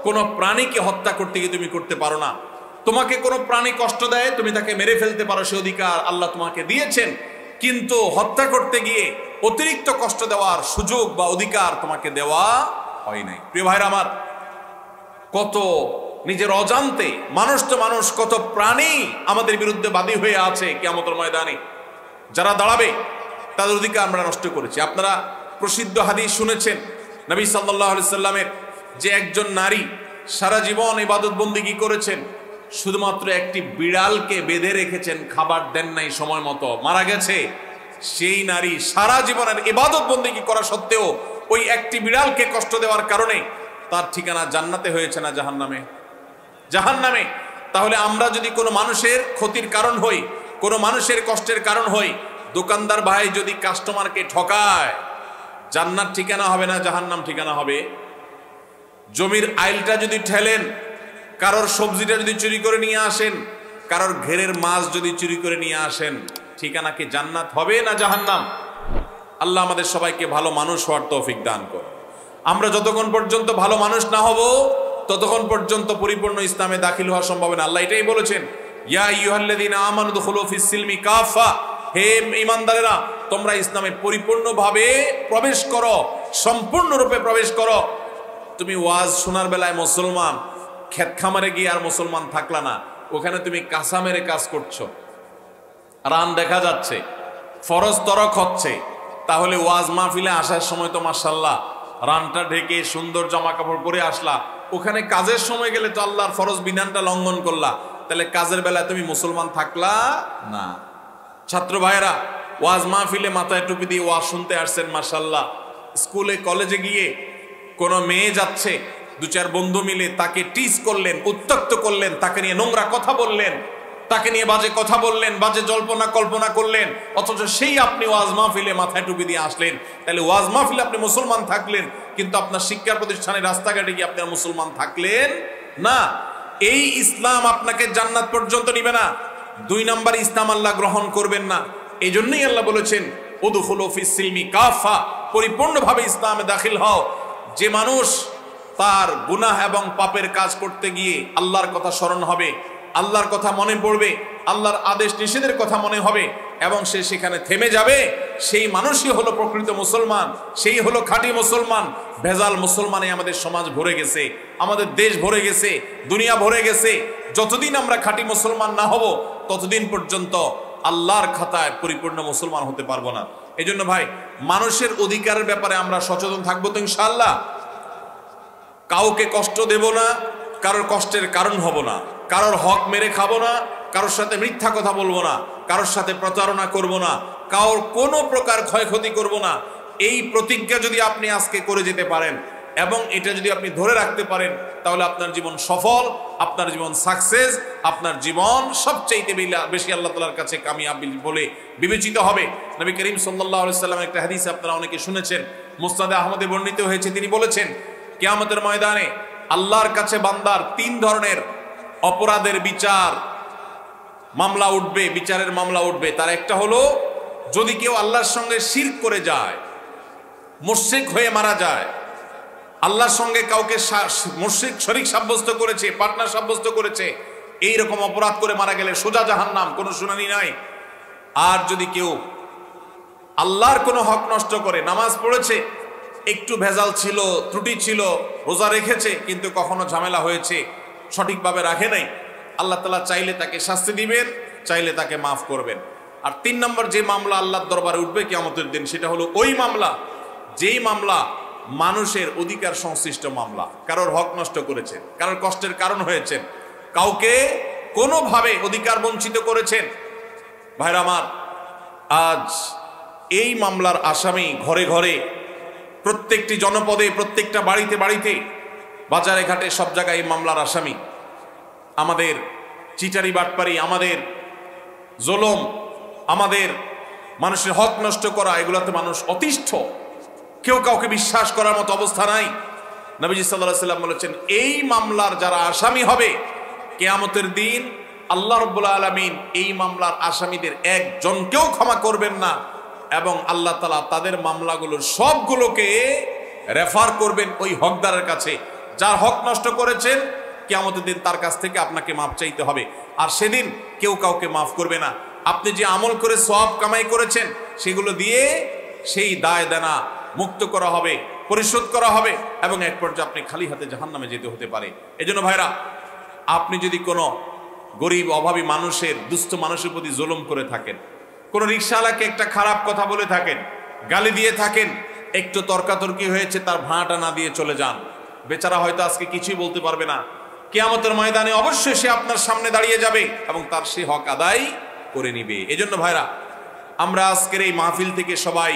কোনো প্রাণীকে হত্যা করতে গিয়ে তুমি করতে পারো না। তোমাকে কোনো প্রাণী কষ্ট দেয়, তুমি তাকে মেরে ফেলতে পারো, সে অধিকার আল্লাহ তোমাকে দিয়েছেন। কিন্তু হত্যা করতে গিয়ে অতিরিক্ত কষ্ট দেওয়ার সুযোগ বা অধিকার তোমাকে দেওয়া হয় নাই। প্রিয় ভাইরা আমার, কত নিজের অজান্তে মানুষ তো মানুষ, কত প্রাণী আমাদের বিরুদ্ধে বাদী হয়ে আছে কিয়ামতের ময়দানে। যারা দাঁড়াবে তাদের অধিকার আমরা নষ্ট করেছি। আপনারা প্রসিদ্ধ হাদিস শুনেছেন নবী সাল্লাল্লাহু আলাইহি সাল্লামের, যে একজন নারী সারা জীবন ইবাদত বন্দেগী করেছেন, শুধুমাত্র একটি বিড়ালকে বেঁধে রেখেছেন, খাবার দেন নাই সময় মতো, মারা গেছে। সেই নারী সারা জীবনের ইবাদত বন্দেগী করা সত্ত্বেও ওই একটি বিড়ালকে কষ্ট দেওয়ার কারণে তার ঠিকানা জান্নাতে হয়েছে না জাহান্নামে? জাহান্নামে। তাহলে আমরা যদি কোনো মানুষের ক্ষতির কারণ হই, কোনো মানুষের কষ্টের কারণ হই, দোকানদার ভাই যদি কাস্টমারকে ঠকায়, জান্নাত ঠিকানা হবে না জাহান্নাম ঠিকানা হবে? জমির আইলটা যদি ঠেলেন, কারোর সবজিটা যদি চুরি করে নিয়ে আসেন, কারোর ঘেরের মাছ যদি চুরি করে নিয়ে আসেন, ঠিকানা কি জান্নাত হবে না জাহান্নাম? আল্লাহ আমাদের সবাইকে ভালো মানুষ হওয়ার তৌফিক দান করুন। আমরা যতক্ষণ পর্যন্ত ভালো মানুষ না হব, ততক্ষণ পর্যন্ত পরিপূর্ণ ইসলামে দাখিল হওয়া সম্ভব না। আল্লাহ এটাই বলেছেন, ইয়া আইয়ুহাল্লাযীনা আমানু দুখুলু ফিস সিলমি কাফা, হে ঈমানদারেরা, তোমরা ইসলামে পরিপূর্ণভাবে প্রবেশ করো, সম্পূর্ণরূপে প্রবেশ করো। তুমি ওয়াজ শোনার বেলায় মুসলমান, ক্ষেত খামারে গিয়ে আর মুসলমান থাকলা না, ওখানে তুমি কাঁচা মেরে কাজ করছো, রান দেখা যাচ্ছে, ফরজ তরক হচ্ছে, তাহলে ওয়াজ মাহফিলে আসার সময় তো মাশাআল্লাহ রানটা ঢেকে সুন্দর জামা কাপড় পরে আসলা, ওখানে কাজের সময় গেলে তো আল্লাহর ফরজ বিধানটা লঙ্ঘন করলা, তাহলে কাজের বেলায় তুমি মুসলমান থাকলা না। ছাত্র ভাইয়েরা, ওয়াজ মাহফিলে মাথায় টুপি দিয়ে ওয়াজ শুনতে আসছেন মাশাআল্লাহ, স্কুলে কলেজে গিয়ে কোনো মেয়ে যাচ্ছে, দু চার বন্ধু মিলে তাকে টিজ করলেন, উত্ত্যক্ত করলেন, তাকে নিয়ে নোংরা কথা বললেন, তাকে নিয়ে বাজে কথা বললেন, বাজে জল্পনা কল্পনা করলেন, অথচ সেই আপনি ওয়াজ মাহফিলে মাথায় টুপি দিয়ে আসলেন। তাহলে ওয়াজ মাহফিলে আপনি মুসলমান থাকলেন, কিন্তু আপনার শিক্ষা প্রতিষ্ঠানে রাস্তাঘাটে গিয়ে আপনি মুসলমান থাকলেন না। এই ইসলাম আপনাকে জান্নাত পর্যন্ত নিবে না। 2 নম্বর ইসলাম আল্লাহ গ্রহণ করবেন না। এই জন্যই আল্লাহ বলেছেন, উদখুলু ফিস সিলমি কাফা, পরিপূর্ণভাবে ইসলামে দাখিল হও। যে মানুষ তার গুনাহ এবং পাপের কাজ করতে গিয়ে আল্লাহর কথা স্মরণ হবে, আল্লাহর কথা মনে পড়বে, আল্লাহর আদেশ নিষেধের কথা মনে হবে এবং সে সেখানে থেমে যাবে, সেই মানুষই হলো প্রকৃত মুসলমান, সেই হলো খাঁটি মুসলমান। ভেজাল মুসলমানে আমাদের সমাজ ভরে গেছে, আমাদের দেশ ভরে গেছে, দুনিয়া ভরে গেছে। যতদিন আমরা খাঁটি মুসলমান না হব, ততদিন পর্যন্ত আল্লাহর খাতায় পরিপূর্ণ মুসলমান হতে পারবো না। এই জন্য ভাই, মানুষের অধিকারের ব্যাপারে আমরা সচেতন থাকবো তো ইনশাআল্লাহ? কাউকে কষ্ট দেব না, কারোর কষ্টের কারণ হব না, কারোর হক মেরে খাবো না, কারোর সাথে মিথ্যা কথা বলবো না, কারোর সাথে প্রতারণা করব না, কারোর কোনো প্রকার ক্ষয়ক্ষতি করব না। এই প্রতিজ্ঞা যদি আপনি আজকে করে যেতে পারেন এবং এটা যদি আপনি ধরে রাখতে পারেন, তাহলে আপনার জীবন সফল, আপনার জীবন সাকসেস, আপনার জীবন সবচাইতে বেশি আল্লাহ তাআলার কাছে কামিয়াবি বলে বিবেচিত হবে। নবী করিম সাল্লাল্লাহু আলাইহি সাল্লামের একটা হাদিস আপনারা অনেকে শুনেছেন, মুসনাদে আহমদে বর্ণিত হয়েছে। তিনি বলেছেন, কিয়ামতের ময়দানে আল্লাহর কাছে বান্দার 3 ধরনের অপরাধের বিচার মামলা উঠবে, বিচারের মামলা উঠবে। তার একটা হলো, যদি কেউ আল্লাহর সঙ্গে শিরক করে যায়, মুশরিক হয়ে মারা যায়, আল্লাহর সঙ্গে কাউকে মুশরিক শরীক সাব্যস্ত করেছে, পার্টনার সাব্যস্ত করেছে, এই রকম অপরাধ করে মারা গেলে সোজা জাহান্নাম, কোনো শুনানি নাই। আর যদি কেউ আল্লাহর কোনো হক নষ্ট করে, নামাজ পড়েছে, একটু ভেজাল ছিল, ত্রুটি ছিল, রোজা রেখেছে, কিন্তু কখনো ঝামেলা হয়েছে, সঠিকভাবে রাখে নাই, আল্লাহ তাআলা চাইলে তাকে শাস্তি দিবেন, চাইলে তাকে মাফ করবেন। আর 3 নম্বর যে মামলা আল্লাহর দরবারে উঠবে কিয়ামতের দিন, সেটা হলো ওই মামলা যেই মামলা মানুষের অধিকার সংশ্লিষ্ট মামলা। কারোর হক নষ্ট করেছেন, কারোর কষ্টের কারণ হয়েছেন, কাউকে কোনোভাবে অধিকার বঞ্চিত করেছেন। ভাইরা আমার, আজ এই মামলার আসামি ঘরে ঘরে, প্রত্যেকটি জনপদে, প্রত্যেকটা বাড়িতে বাড়িতে, বাজারে ঘাটে, সব জায়গায় এই মামলার আসামি। আমাদের চিটারি বাটপারি, আমাদের জুলুম, আমাদের মানুষের হক নষ্ট করা, এগুলাতে মানুষ অতিষ্ঠ, কেউ কাউকে বিশ্বাস করার মতো অবস্থা নাই। নবীজি সাল্লাল্লাহু আলাইহি সাল্লাম বলেছেন, এই মামলার যারা আসামি হবে কিয়ামতের দিন, আল্লাহ রাব্বুল আলামিন এই মামলার আসামিদের একজনকেও ক্ষমা করবেন না, এবং আল্লাহ তাআলা তাদের মামলাগুলোর সবগুলোকে রেফার করবেন ওই হকদারের কাছে। যার হক নষ্ট করেছেন, কিয়ামতের দিন তার কাছ থেকে আপনাকে মাফ চাইতে হবে। আর সেদিন কেউ কাউকে মাফ করবে না। আপনি যে আমল করে সওয়াব কামাই করেছেন, সেগুলো দিয়ে সেই দায় দেনা মুক্ত করা হবে, পরিশোধ করা হবে, এবং এক পর্যায়ে আপনি খালি হাতে জাহান্নামে যেতে হতে পারে। এজন্য ভাইরা, আপনি যদি কোনো গরিব অভাবী মানুষের, দুস্থ মানুষের প্রতি জুলুম করে থাকেন, কোন রিকশাওয়ালাকে একটা খারাপ কথা বলে থাকেন, গালি দিয়ে থাকেন, একটু তর্কাতর্কি হয়েছে, তার ভাড়াটা না দিয়ে চলে যান, বেচারা হয়তো আজকে কিছুই বলতে পারবে না, কিয়ামতের ময়দানে অবশ্যই সে আপনার সামনে দাঁড়িয়ে যাবে এবং তার সে হক আদায় করে নিবে। এজন্য ভাইরা, আমরা আজকের এই মাহফিল থেকে সবাই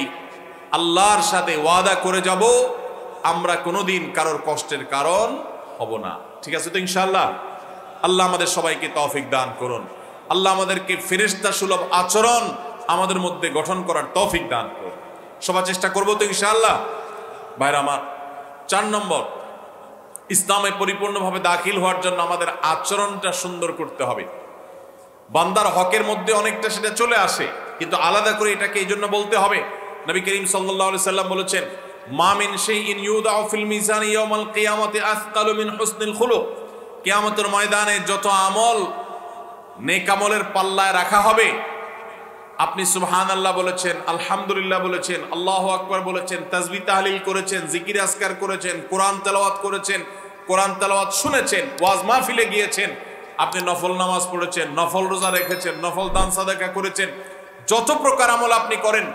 আল্লাহর সাথে ওয়াদা করে যাব, আমরা কোনোদিন কারোর কষ্টের কারণ হব না। ঠিক আছে তো ইনশাআল্লাহ? আল্লাহ আমাদের সবাইকে তৌফিক দান করুন। আল্লাহ আমাদেরকে ফেরেশতা সুলভ আচরণ আমাদের মধ্যে গঠন করার তৌফিক দান করুন। সবাই চেষ্টা করবো তো ইনশাআল্লাহ? ভাইরা আমার, 4 নম্বর, ইসলামে পরিপূর্ণভাবে দাখিল হওয়ার জন্য আমাদের আচরণটা সুন্দর করতে হবে। বান্দার হকের মধ্যে অনেকটা সেটা চলে আসে, কিন্তু আলাদা করে এটাকে এই জন্য বলতে হবে। নবী করিম সাল্লাল্লাহু আলাইহি সাল্লাম বলেছেন, মা মিন শাইইন ইউদাউ ফিল মিজানি ইয়াউমাল কিয়ামাতি আসকালু মিন হুসনিল খুলুক। কিয়ামতের ময়দানে যত আমল নেক আমলের পাল্লায় রাখা হবে, আপনি সুবহানাল্লাহ বলেছেন, আলহামদুলিল্লাহ বলেছেন, আল্লাহু আকবার বলেছেন, তাসবিহ তাহলিল করেছেন, জিকির আজকার করেছেন, কোরআন তেলাওয়াত করেছেন, কোরআন তেলাওয়াত শুনেছেন, ওয়াজ মাহফিলে গিয়েছেন, আপনি নফল নামাজ পড়েছেন, নফল রোজা রেখেছেন, নফল দান সাদাকা করেছেন, যত প্রকার আমল আপনি করেন,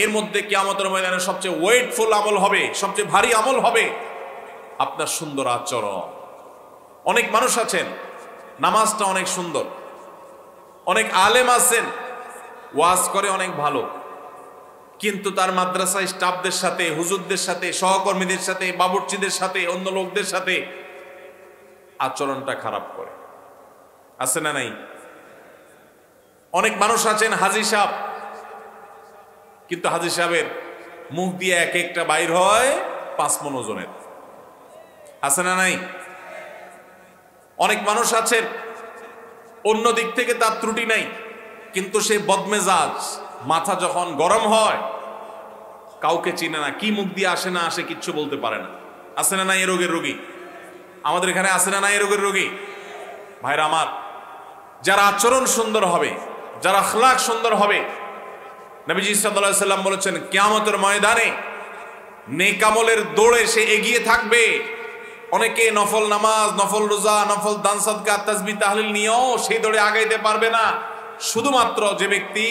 এর মধ্যে কিয়ামতের ময়দানে সবচেয়ে ওয়েটফুল আমল হবে, সবচেয়ে ভারী আমল হবে আপনার সুন্দর আচরণ। অনেক মানুষ আছেন, নামাজটা অনেক সুন্দর, অনেক আলেম আছেন, ওয়াজ করে অনেক ভালো, কিন্তু তার মাদ্রাসায় স্টাফদের সাথে, হুজুরদের সাথে, সহকর্মীদের সাথে, বাবুর্চিদের সাথে, অন্য লোকদের সাথে আচরণটা খারাপ করে। আছে না নাই? অনেক মানুষ আছেন হাজী সাহেব, কিন্তু হাজী সাহেবের মুখ দিয়ে এক একটা বাইর হয় 5 মণ ওজনের। আছে না নাই? অনেক মানুষ আছেন অন্য দিক থেকে তার ত্রুটি নাই, কিন্তু সে বদমেজাজ, মাথা যখন গরম হয় কাউকে চিনে না, কি মুখ দিয়ে আসে না আসে কিচ্ছু বলতে পারে না। আছে না নাই এ রোগের রোগী? আমাদের এখানে আছে না নাই এ রোগের রোগী? ভাইরা আমার, যারা আচরণ সুন্দর হবে, যারা আখলাক সুন্দর হবে, নবীজি সাল্লাল্লাহু আলাইহি সাল্লাম বলেছেন, কিয়ামতের ময়দানে নেক আমলের দৌড়ে সে এগিয়ে থাকবে। অনেকে নফল নামাজ, নফল রোজা, নফল দান সাদকা, তাসবিহ তাহলিল নিয়েও সেই দৌড়ে আগাইতে পারবে না। শুধুমাত্র যে ব্যক্তি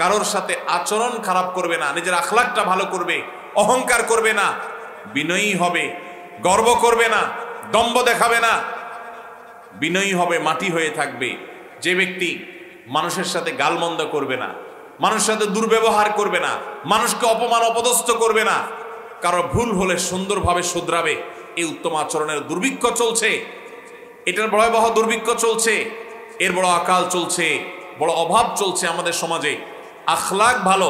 কারোর সাথে আচরণ খারাপ করবে না, নিজের আখলাকটা ভালো করবে, অহংকার করবে না, বিনয়ী হবে, গর্ব করবে না, দম্ভ দেখাবে না, বিনয়ী হবে, মাটি হয়ে থাকবে। যে ব্যক্তি মানুষের সাথে গালমন্দ করবে না, মানুষের সাথে দুর্ব্যবহার করবে না, মানুষকে অপমান অপদস্থ করবে না, কারো ভুল হলে সুন্দরভাবে শুধরাবে, এই উত্তম আচরণের দুর্ভিক্ষ চলছে। এটার ভয়াবহ দুর্ভিক্ষ চলছে, এর বড় আকাল চলছে, বড় অভাব চলছে আমাদের সমাজে। আখলাক ভালো,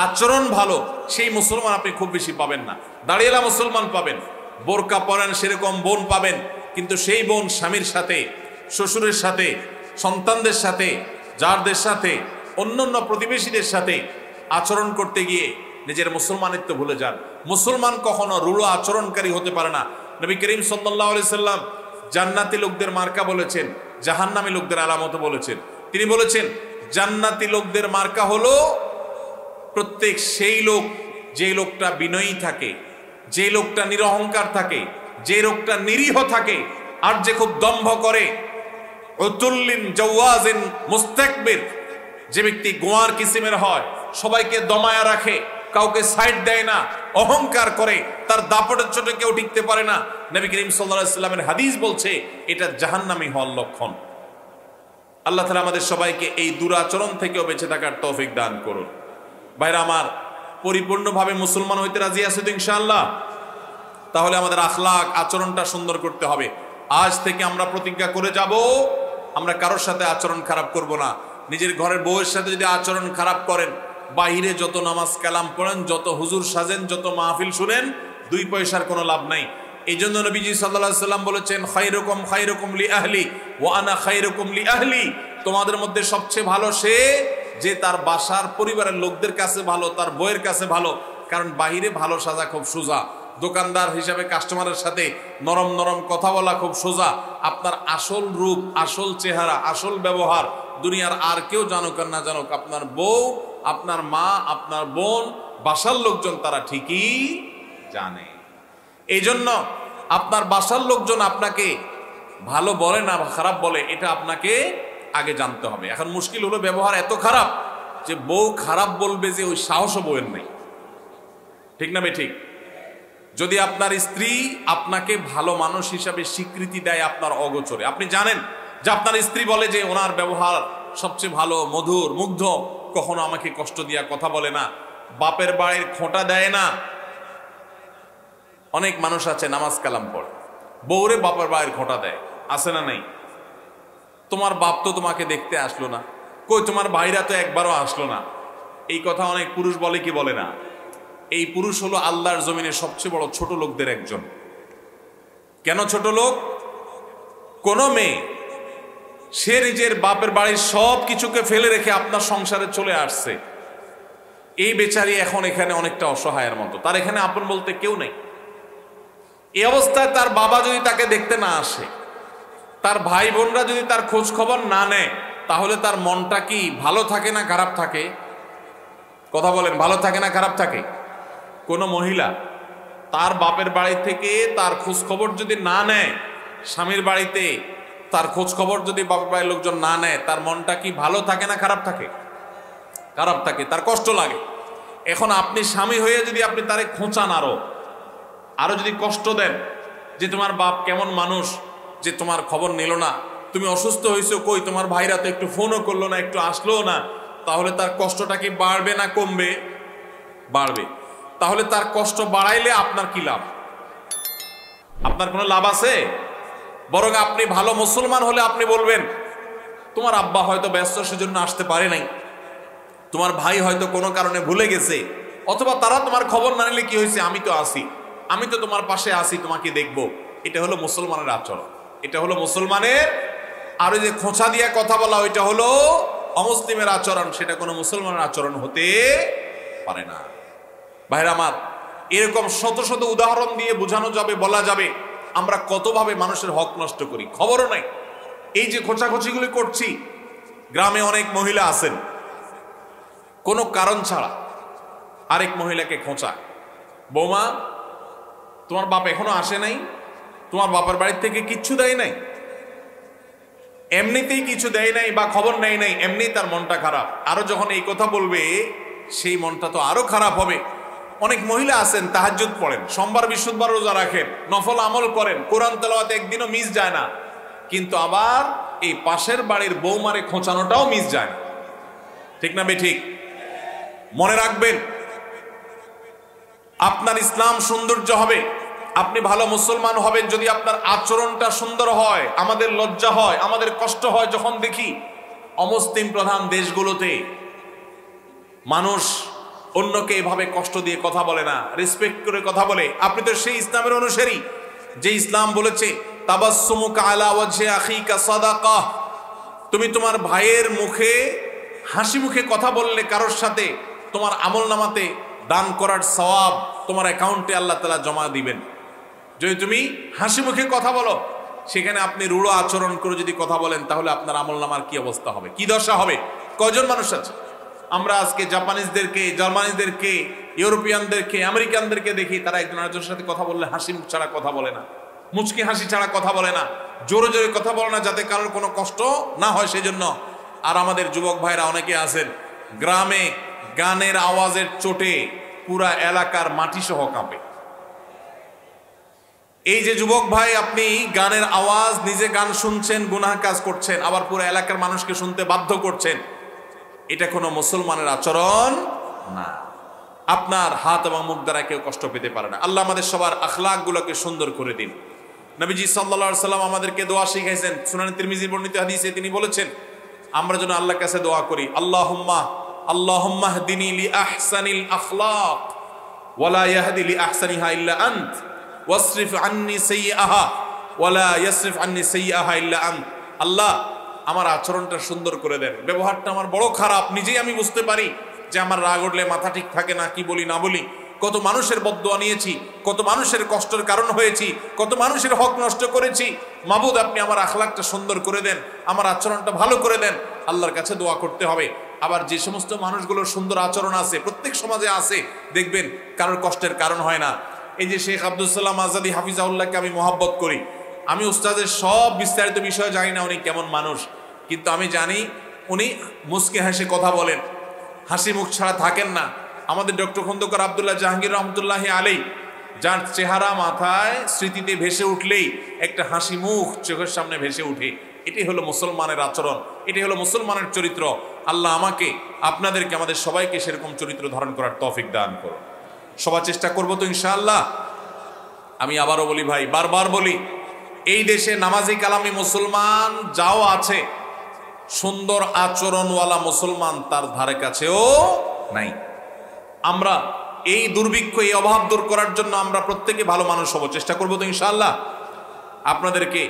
আচরণ ভালো, সেই মুসলমান আপনি খুব বেশি পাবেন না। দাঁড়িয়েলা মুসলমান পাবেন, বোরকা পরেন সেরকম বোন পাবেন, কিন্তু সেই বোন স্বামীর সাথে, শ্বশুরের সাথে, সন্তানদের সাথে, যারদের সাথে, অন্যান্য প্রতিবেশীদের সাথে আচরণ করতে গিয়ে নিজের মুসলমানিত্ব ভুলে যান। মুসলমান কখনো রূঢ় আচরণকারী হতে পারে না। নবী করিম সাল্লাল্লাহু আলাইহি সাল্লাম জান্নাতি লোকদের মার্কা বলেছেন, জাহান্নামী লোকদের আলামত বলেছেন। তিনি বলেছেন জান্নাতি লোকদের মার্কা হলো প্রত্যেক সেই লোক, যে লোকটা বিনয়ী থাকে, যে লোকটা নিরহংকার থাকে, যে লোকটা নিরীহ থাকে, আর যে খুব দম্ভ করে, উতুল্লিন জাওয়াজিন মুস্তাকবির, যে ব্যক্তি গোয়ার কিসিমের হয়, সবাইকে দমায়া রাখে, কাউকে সাইড দেয় না, অহংকার করে, তার দাপটের চোটে কেউ টিকতে পারে না। নবী করিম সাল্লাল্লাহু আলাইহি সাল্লামের হাদিস বলছে এটা জাহান্নামী হওয়ার লক্ষণ। আল্লাহ তাআলা আমাদের সবাইকে এই দুরাচরণ থেকেও বেঁচে থাকার তৌফিক দান করুন। ভাইরা আমার, পরিপূর্ণভাবে মুসলমান হইতে রাজি আছে তো ইনশাআল্লাহ? তাহলে আমাদের আখলাক, আচরণটা সুন্দর করতে হবে। আজ থেকে আমরা প্রতিজ্ঞা করে যাব, আমরা কারোর সাথে আচরণ খারাপ করব না। নিজের ঘরের বউয়ের সাথে যদি আচরণ খারাপ করেন, বাহিরে যত নামাজ কালাম পড়েন, যত হুজুর সাজেন, যত মাহফিল শুনেন, 2 পয়সার কোনো লাভ নাই। এই জন্য নবীজি সাল্লাল্লাহু আলাইহি সাল্লাম বলেছেন খায়রুকুম খায়রুকুম লি আহলি ওয়া আনা খায়রুকুম লি আহলি, তোমাদের মধ্যে সবচেয়ে ভালো সে যে তার বাসার পরিবারের লোকদের কাছে ভালো, তার বউয়ের কাছে ভালো। কারণ বাহিরে ভালো সাজা খুব সোজা, দোকানদার হিসাবে কাস্টমারের সাথে নরম নরম কথা বলা খুব সোজা। আপনার আসল রূপ, আসল চেহারা, আসল ব্যবহার দুনিয়ার আর কেউ জানুক আর না জানুক, আপনার বউ, আপনার মা, আপনার বোন, বাসার লোকজন তারা ঠিকই জানে। এই জন্য আপনার বাসার লোকজন আপনাকে ভালো বলে না খারাপ বলে, এটা আপনাকে আগে জানতে হবে। এখন মুশকিল হলো ব্যবহার এত খারাপ যে বউ খারাপ বলবে যে ওই সাহসও বউয়ের নেই। ঠিক না বে ঠিক? যদি আপনার স্ত্রী আপনাকে ভালো মানুষ হিসাবে স্বীকৃতি দেয় আপনার অগোচরে, আপনি জানেন যে আপনার স্ত্রী বলে যে ওনার ব্যবহার সবচেয়ে ভালো, মধুর, মুগ্ধ, কখনো আমাকে কষ্ট দিয়া কথা বলে না, বাপের বাড়ির খোঁটা দেয় না। অনেক মানুষ আছে নামাজ কালাম পড়ে, বউরে বাপের বাড়ির খোঁটা দেয়, আছে না নাই? তোমার বাপ তো তোমাকে দেখতে আসলো না, কই তোমার ভাইরা তো একবারও আসলো না। এই কথা অনেক পুরুষ বলে কি বলে না? এই পুরুষ হলো আল্লাহর জমিনে সবচেয়ে বড় ছোট লোকদের একজন। কেন ছোট লোক? কোন মেয়ে সে নিজের বাপের বাড়ির সব কিছুকে ফেলে রেখে আপনার সংসারে চলে আসছে, এই বেচারি এখন এখানে অনেকটা অসহায়ের মতো, তার এখানে আপন বলতে কেউ নেই। এই অবস্থায় তার বাবা যদি তাকে দেখতে না আসে, তার ভাই বোনরা যদি তার খোঁজ খবর না নেয়, তাহলে তার মনটা কি ভালো থাকে না খারাপ থাকে? কথা বলেন, ভালো থাকে না খারাপ থাকে? কোন মহিলা তার বাপের বাড়ি থেকে তার খোঁজ খবর যদি না নেয়, স্বামীর বাড়িতে তার খোঁজ খবর যদি বাপের বাড়ির লোকজন না নেয়, তার মনটা কি ভালো থাকে না খারাপ থাকে? খারাপ থাকে, তার কষ্ট লাগে। এখন আপনি স্বামী হয়ে যদি আপনি তারে খোঁচান, আরো যদি কষ্ট দেন যে তোমার বাপ কেমন মানুষ যে তোমার খবর নিল না, তুমি অসুস্থ হয়েছো, কই তোমার ভাইরা তো একটু ফোনও করলো না, একটু আসলোও না, তাহলে তার কষ্টটা কি বাড়বে না কমবে? বাড়বে। তাহলে তার কষ্ট বাড়াইলে আপনার কি লাভ? আপনার কোনো লাভ আছে? বরং আপনি ভালো মুসলমান হলে আপনি বলবেন তোমার আব্বা হয়তো ব্যস্ত সেজন্য আসতে পারে নাই, তোমার ভাই হয়তো কোনো কারণে ভুলে গেছে, অথবা তারা তোমার খবর না নিলে কি হয়েছে, আমি তো আসি, আমি তো তোমার পাশে আসি, তোমাকে দেখবো। এটা হলো মুসলমানের আচরণ, এটা হলো মুসলমানের। আর ওই যে খোঁচা দিয়া কথা বলা, ওইটা হলো অমুসলিমের আচরণ, সেটা কোনো মুসলমানের আচরণ হতে পারে না। ভাইরা আমার, এরকম শত শত উদাহরণ দিয়ে বোঝানো যাবে, বলা যাবে আমরা কতভাবে মানুষের হক নষ্ট করি, খবরও নাই। এই যে খোঁচাখুচিগুলি করছি, গ্রামে অনেক মহিলা আছেন কোনো কারণ ছাড়া আরেক মহিলাকে খোঁচা, বৌমা তোমার বাপ এখনো আসে নাই, তোমার বাবার বাড়ির থেকে কিচ্ছু দেয় নাই, এমনিতেই কিছু দেয় নাই বা খবর নেয় নাই, এমনি তার মনটা খারাপ। আরো যখন এই কথা বলবে, সেই মনটা তো আরো খারাপ হবে। অনেক মহিলা আছেন তাহাজ্জুদ পড়েন, সোমবার বৃহস্পতিবার রোজা রাখেন, নফল আমল করেন, কোরআন তেলাওয়াত একদিনও মিস যায় না, কিন্তু আবার এই পাশের বাড়ির বৌমারে খোঁচানোটাও মিস যায় না। ঠিক না বেঠিক? মনে রাখবেন, আপনার ইসলাম সৌন্দর্য হবে, আপনি ভালো মুসলমান হবেন যদি আপনার আচরণটা সুন্দর হয়। আমাদের লজ্জা হয়, আমাদের কষ্ট হয় যখন দেখি অমুসলিম প্রধান দেশগুলোতে মানুষ অন্যকে এভাবে কষ্ট দিয়ে কথা বলে না, রেসপেক্ট করে কথা বলে। আপনি তো সেই ইসলামের অনুসারী যে ইসলাম বলেছে তাবাসসুমুকা আলা ওয়াজহি আখিকা সাদাকাহ, তুমি তোমার ভাইয়ের মুখে হাসি মুখে কথা বললে কারোর সাথে তোমার আমলনামাতে দান করার সওয়াব তোমার অ্যাকাউন্টে আল্লাহ তাআলা জমা দিবেন। যদি তুমি হাসি মুখে কথা বলো, সেখানে আপনি রূঢ় আচরণ করে যদি কথা বলেন, তাহলে আপনার আমলনামার কি অবস্থা হবে, কি দশা হবে? কয়জন মানুষ আছে আমরা আজকে জাপানিজদেরকে, জার্মানিদেরকে, ইউরোপিয়ানদেরকে, আমেরিকানদেরকে দেখি, তারা একজন আরেকজনের সাথে কথা বললে হাসি মুখ ছাড়া কথা বলে না, মুচকি হাসি ছাড়া কথা বলে না, জোরে জোরে কথা বলে না, যাতে কারোর কোনো কষ্ট না হয় সেজন্য। আর আমাদের যুবক ভাইরা অনেকে আছেন গ্রামে গানের আওয়াজের চোটে পুরা এলাকার মাটি সহ কাঁপে। এই যে যুবক ভাই, আপনি গানের আওয়াজ, নিজে গান শুনছেন, গুনাহ কাজ করছেন, আবার পুরো এলাকার মানুষকে শুনতে বাধ্য করছেন, এটা কোনো মুসলমানের আচরণ না। আপনার হাত এবং মুখ দ্বারা কেউ কষ্ট পেতে পারে না। আল্লাহ আমাদের সবার আখলাকগুলোকে সুন্দর করে দিন। নবীজি সাল্লাল্লাহু আলাইহি সাল্লাম আমাদেরকে দোয়া শিখাইছেন। সুনান তিরমিজির বর্ণিত হাদিসে তিনি বলেছেন, আমরা যেন আল্লাহর কাছে দোয়া করি, আল্লাহুম্মা হদিনি লি আহসানিল আখলাক ওয়ালা ইয়াহদি লি আহসানিহা ইল্লা আনত ওয়াসরিফ আন্নি সাইয়্যাহা ওয়ালা ইয়াসরিফ আন্নি সাইয়্যাহা ইল্লা আনত। আল্লাহ, আমার আচরণটা সুন্দর করে দেন, ব্যবহারটা আমার বড় খারাপ, নিজেই আমি বুঝতে পারি যে আমার রাগ উঠলে মাথা ঠিক থাকে না, কি বলি না বলি, কত মানুষের বদদোয়া নিয়েছি, কত মানুষের কষ্টের কারণ হয়েছি, কত মানুষের হক নষ্ট করেছি। মাবুদ, আপনি আমার আখলাকটা সুন্দর করে দেন, আমার আচরণটা ভালো করে দেন। আল্লাহর কাছে দোয়া করতে হবে। আবার যে সমস্ত মানুষগুলোর সুন্দর আচরণ আছে, প্রত্যেক সমাজে আছে, দেখবেন কারোর কষ্টের কারণ হয় না। এই যে শেখ আব্দুল সালাম আজাদি হাফিজাউল্লাহকে আমি মহব্বত করি, আমি উস্তাদের সব বিস্তারিত বিষয় জানি না উনি কেমন মানুষ, কিন্তু আমি জানি উনি মুচকি হাসি কথা বলেন, হাসি মুখ ছাড়া থাকেন না। আমাদের ডক্টর খন্দকার আব্দুল্লাহ জাহাঙ্গীর রহমতুল্লাহি আলাইহি, যার চেহারা মাথায় স্মৃতিতে ভেসে উঠলেই একটা হাসি মুখ চোখের সামনে ভেসে উঠে। এটাই হলো মুসলমানের আচরণ, এটাই হলো মুসলমানের চরিত্র। আল্লাহ আমাকে, আপনাদেরকে, আমাদের সবাইকে সেরকম চরিত্র ধারণ করার তৌফিক দান করুন। সবার চেষ্টা করবো তো ইনশাআল্লাহ। আমি আবারও বলি ভাই, বারবার বলি, এই দেশে নামাজি কালামি মুসলমান যাও আছে, সুন্দর আচরণওয়ালা মুসলমান তার ধারে কাছেও নাই। আমরা এই দুর্ভিক্ষ, এই অভাব দূর করার জন্য আমরা প্রত্যেকে ভালো মানুষ হব, চেষ্টা করবো তো ইনশাআল্লাহ। আপনাদেরকে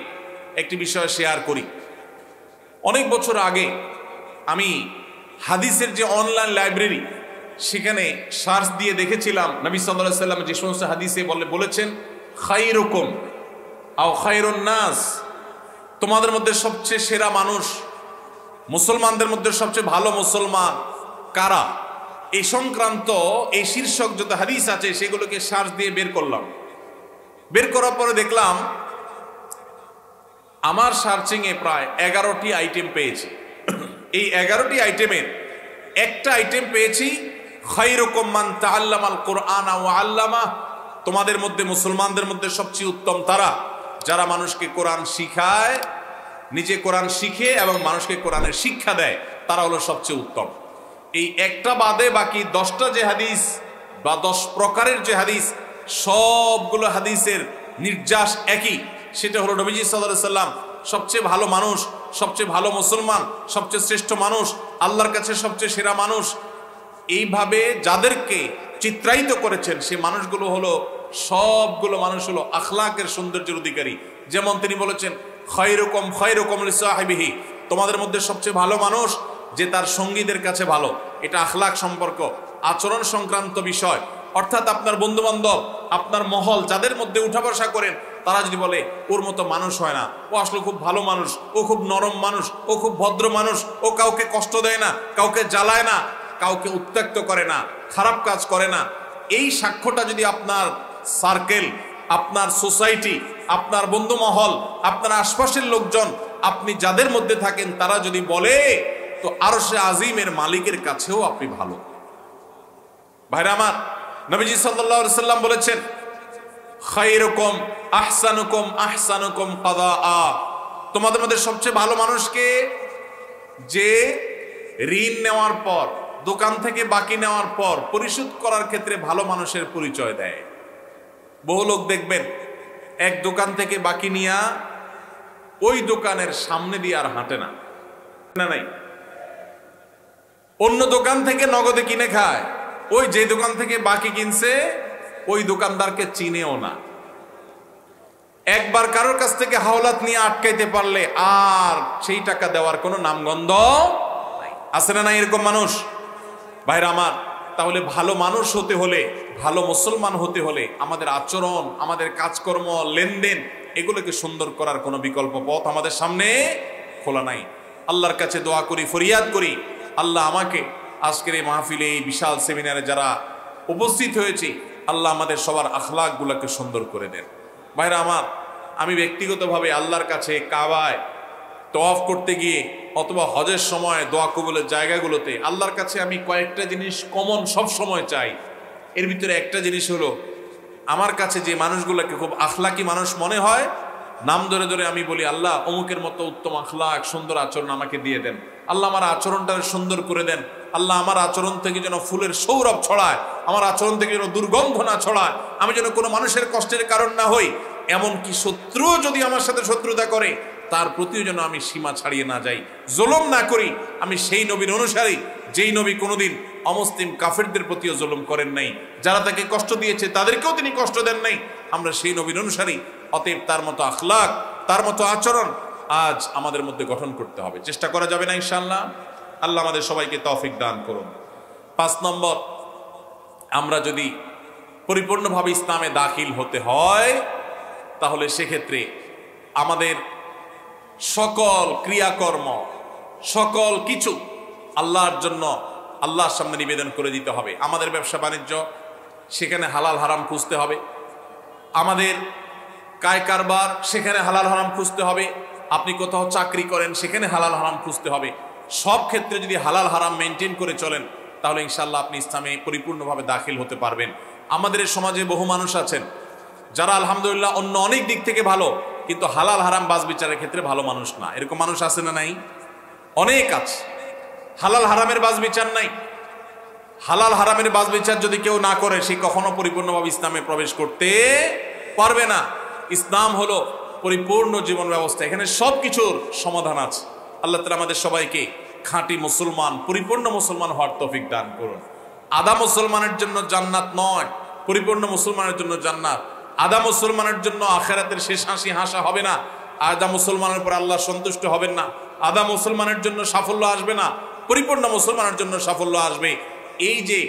একটি বিষয় শেয়ার করি। অনেক বছর আগে আমি হাদিসের যে অনলাইন লাইব্রেরি, সেখানে সার্চ দিয়ে দেখেছিলাম নবী সাল্লাল্লাহু আলাইহি ওয়াসাল্লাম যে সমস্ত হাদিসে বলেছেন, খায়রুকুম আও খায়রুন নাস, তোমাদের মধ্যে সবচেয়ে সেরা মানুষ, মুসলমানদের মধ্যে সবচেয়ে ভালো মুসলমান কারা, এই সংক্রান্ত এই শীর্ষক যত হাদিস আছে সেগুলোকে সার্চ দিয়ে বের করলাম। বের করার পরে দেখলাম আমার সার্চিংয়ে প্রায় 11টি আইটেম পেয়েছি। এই 11টি আইটেমের একটা আইটেম পেয়েছি, খায়রুকুম মান তাআল্লামাল কুরআনা ওয়া আল্লামা, তোমাদের মধ্যে, মুসলমানদের মধ্যে সবচেয়ে উত্তম তারা যারা মানুষকে কোরআন শিখায়, নিজে কোরআন শিখে এবং মানুষকে কোরআনের শিক্ষা দেয়, তারা হলো সবচেয়ে উত্তম। এই একটা বাদে বাকি 10টা যে হাদিস বা 10 প্রকারের যে হাদিস, সবগুলো হাদিসের নির্যাস একই, সেটা হলো নবীজি সাল্লাল্লাহু আলাইহি সাল্লাম সবচেয়ে ভালো মানুষ, সবচেয়ে ভালো মুসলমান, সবচেয়ে শ্রেষ্ঠ মানুষ, আল্লাহর কাছে সবচেয়ে সেরা মানুষ। এইভাবে যাদেরকে চিত্রায়িত করেছেন সে মানুষগুলো হলো, সবগুলো মানুষ হলো আখলাকের সৌন্দর্যের অধিকারী। যেমন তিনি বলেছেন, খায়রুকুম খায়রুকুম লিসাহিবিহি, তোমাদের মধ্যে সবচেয়ে ভালো মানুষ যে তার সঙ্গীদের কাছে ভালো। এটা আখলাক সম্পর্ক, আচরণ সংক্রান্ত বিষয়। অর্থাৎ আপনার বন্ধু বান্ধব, আপনার মহল যাদের মধ্যে উঠা বসা করেন, তারা যদি বলে ওর মতো মানুষ হয় না, ও আসলে খুব ভালো মানুষ, ও খুব নরম মানুষ, ও খুব ভদ্র মানুষ, ও কাউকে কষ্ট দেয় না, কাউকে জ্বালায় না, কাউকে উত্ত্যক্ত করে না, খারাপ কাজ করে না, এই সাক্ষ্যটা যদি আপনার সার্কেল, আপনার সোসাইটি, আপনার বন্ধু মহল, আপনার আশপাশের লোকজন, আপনি যাদের মধ্যে থাকেন তারা যদি বলে, তো আরশে আজিমের মালিকের কাছেও আপনি ভালো। ভাইরা আমার, নবীজি সাল্লাল্লাহু আলাইহি সাল্লাম বলেছেন, খায়রুকুম আহসানুকুম আহসানুকুম কাদাআ, তোমাদের মধ্যে সবচেয়ে ভালো মানুষকে যে ঋণ নেওয়ার পর, দোকান থেকে বাকি নেওয়ার পর পরিশোধ করার ক্ষেত্রে ভালো মানুষের পরিচয় দেয়। বহু লোক দেখবেন এক দোকান থেকে বাকি নিয়া ওই দোকানের সামনে দিয়ে আর হাঁটে না, না নাই, অন্য দোকান থেকে নগদে কিনে খায়, ওই যে দোকান থেকে বাকি কিনছে ওই দোকানদারকে চিনেও না। একবার কারোর কাছ থেকে হাওলাত নিয়ে আটকাইতে পারলে আর সেই টাকা দেওয়ার কোনো নামগন্ধ আছে না নাই? এরকম মানুষ ভাইরা আমার, তাহলে ভালো মানুষ হতে হলে, ভালো মুসলমান হতে হলে আমাদের আচরণ, আমাদের কাজকর্ম, লেনদেন এগুলোকে সুন্দর করার কোনো বিকল্প পথ আমাদের সামনে খোলা নাই। আল্লাহর কাছে দোয়া করি, ফরিয়াদ করি, আল্লাহ আমাকে আজকের এই মাহফিলে, এই বিশাল সেমিনারে যারা উপস্থিত হয়েছি, আল্লাহ আমাদের সবার আখলাকগুলোকে সুন্দর করে দেন। ভাইরা আমার, আমি ব্যক্তিগতভাবে আল্লাহর কাছে কাবায় তওয়াফ করতে গিয়ে অথবা হজের সময় দোয়া কবুলের জায়গাগুলোতে আল্লাহর কাছে আমি কয়েকটা জিনিস কমন সব সময় চাই। এর ভিতরে একটা জিনিস হলো, আমার কাছে যে মানুষগুলোকে খুব আখলাকি মানুষ মনে হয়, নাম ধরে ধরে আমি বলি, আল্লাহ অমুকের মতো উত্তম আখলাক, সুন্দর আচরণ আমাকে দিয়ে দেন। আল্লাহ আমার আচরণটা সুন্দর করে দেন। আল্লাহ আমার আচরণ থেকে যেন ফুলের সৌরভ ছড়ায়, আমার আচরণ থেকে যেন দুর্গন্ধ না ছড়ায়, আমি যেন কোনো মানুষের কষ্টের কারণ না হই, এমনকি শত্রু যদি আমার সাথে শত্রুতা করে তার প্রতিও যেন আমি সীমা ছাড়িয়ে না যাই, জুলুম না করি। আমি সেই নবীর অনুসারী যেই নবী কোনোদিন অমুসলিম কাফেরদের প্রতিও জুলুম করেন নাই, যারা তাকে কষ্ট দিয়েছে তাদেরকেও তিনি কষ্ট দেন নাই। আমরা সেই নবীর অনুসারী, অতএব তার মতো আখলাক, তার মতো আচরণ আজ আমাদের মধ্যে গঠন করতে হবে। চেষ্টা করা যাবে না ইনশাআল্লাহ? আল্লাহ আমাদের সবাইকে তৌফিক দান করুন। 5 নম্বর, আমরা যদি পরিপূর্ণভাবে ইসলামে দাখিল হতে হয় তাহলে সেক্ষেত্রে আমাদের সকল ক্রিয়াকর্ম, সকল কিছু আল্লাহর জন্য, আল্লাহর সামনে নিবেদন করে দিতে হবে। আমাদের ব্যবসা বাণিজ্য, সেখানে হালাল হারাম খুঁজতে হবে। আমাদের কায় কারবার, সেখানে হালাল হারাম খুঁজতে হবে। আপনি কোথাও চাকরি করেন, সেখানে হালাল হারাম খুঁজতে হবে। সব ক্ষেত্রে যদি হালাল হারাম মেনটেন করে চলেন তাহলে ইনশাআল্লাহ আপনি ইসলামে পরিপূর্ণভাবে দাখিল হতে পারবেন। আমাদের সমাজে বহু মানুষ আছেন যারা আলহামদুলিল্লাহ অন্য অনেক দিক থেকে ভালো, কিন্তু হালাল হারাম বাজ বিচারের ক্ষেত্রে ভালো মানুষ না। এরকম মানুষ আছে না নাই? অনেক আছে। হালাল হারামের বাজ বিচার নাই। হালাল হারামের বাজ বিচার যদি কেউ না করে, সে কখনো পরিপূর্ণভাবে ইসলামে প্রবেশ করতে পারবে না। ইসলাম হলো পরিপূর্ণ জীবন ব্যবস্থা, এখানে সব কিছুর সমাধান আছে। আল্লাহ তাআলা আমাদের সবাইকে খাঁটি মুসলমান, পরিপূর্ণ মুসলমান হওয়ার তৌফিক দান করুন। আদা মুসলমানের জন্য জান্নাত নয়, পরিপূর্ণ মুসলমানের জন্য জান্নাত। আদা মুসলমানের জন্য আখিরাতের শেষ হাসি হাসা হবে না। আদা মুসলমানের পর আল্লাহ সন্তুষ্ট হবেন না। আদা মুসলমানের জন্য সাফল্য আসবে না, পরিপূর্ণ মুসলমানের জন্য সাফল্য আসবে। এই যে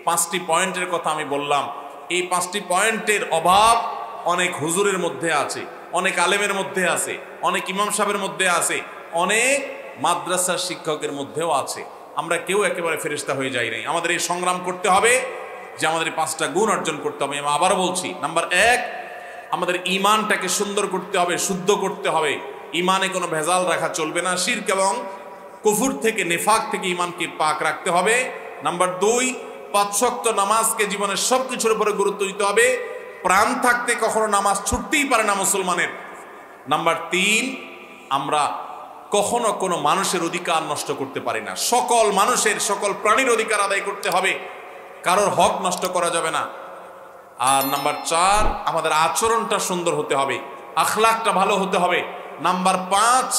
5টি পয়েন্টের কথা আমি বললাম, এই 5টি পয়েন্টের অভাব অনেক হুজুরের মধ্যে আছে, অনেক আলেমের মধ্যে আছে, অনেক ইমাম সাহেবের মধ্যে আছে, অনেক মাদ্রাসার শিক্ষকের মধ্যেও আছে। আমরা কেউ একেবারে ফেরেশতা হয়ে যাই নাই। আমাদের এই সংগ্রাম করতে হবে যে আমাদের 5টা গুণ অর্জন করতে হবে। আমি আবারও বলছি, নাম্বার 1, আমাদের ঈমানটাকে সুন্দর করতে হবে, শুদ্ধ করতে হবে। ঈমানে কোনো ভেজাল রাখা চলবে না। শিরক এবং কুফর থেকে, নেফাক থেকে ঈমানকে পাক রাখতে হবে। নাম্বার 2, 5 ওয়াক্ত নামাজকে জীবনের সব কিছুর উপরে গুরুত্ব দিতে হবে। প্রাণ থাকতে কখনো নামাজ ছুটতেই পারে না মুসলমানের। নাম্বার 3, আমরা কখনো কোনো মানুষের অধিকার নষ্ট করতে পারি না। সকল মানুষের, সকল প্রাণীর অধিকার আদায় করতে হবে, কারোর হক নষ্ট করা যাবে না। আর নাম্বার 4, আমাদের আচরণটা সুন্দর হতে হবে, আখলাকটা ভালো হতে হবে। নাম্বার 5,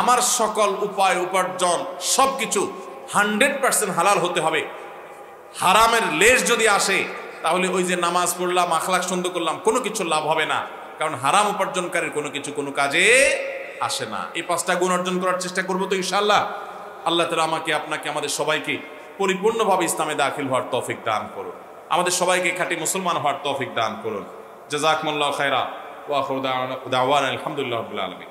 আমার সকল উপায় উপার্জন সবকিছু 100% হালাল হতে হবে। হারামের লেশ যদি আসে তাহলে ওই যে নামাজ পড়লাম, আখলাক সুন্দর করলাম, কোনো কিছু লাভ হবে না, কারণ হারাম উপার্জনকারীর কোনো কিছু কোনো কাজে আসে না। এই 5টা গুণ অর্জন করার চেষ্টা করবো তো ইনশাআল্লাহ। আল্লাহ তাআলা আমাকে, আপনাকে, আমাদের সবাইকে পরিপূর্ণভাবে ইসলামে দাখিল হওয়ার তৌফিক দান করুন। আমাদের সবাইকে খাঁটি মুসলমান হওয়ার তৌফিক দান করুন। জাযাকুমুল্লাহু খায়রা ওয়া আখিরু দাওয়ানা আলহামদুলিল্লাহি রাব্বিল আলামিন।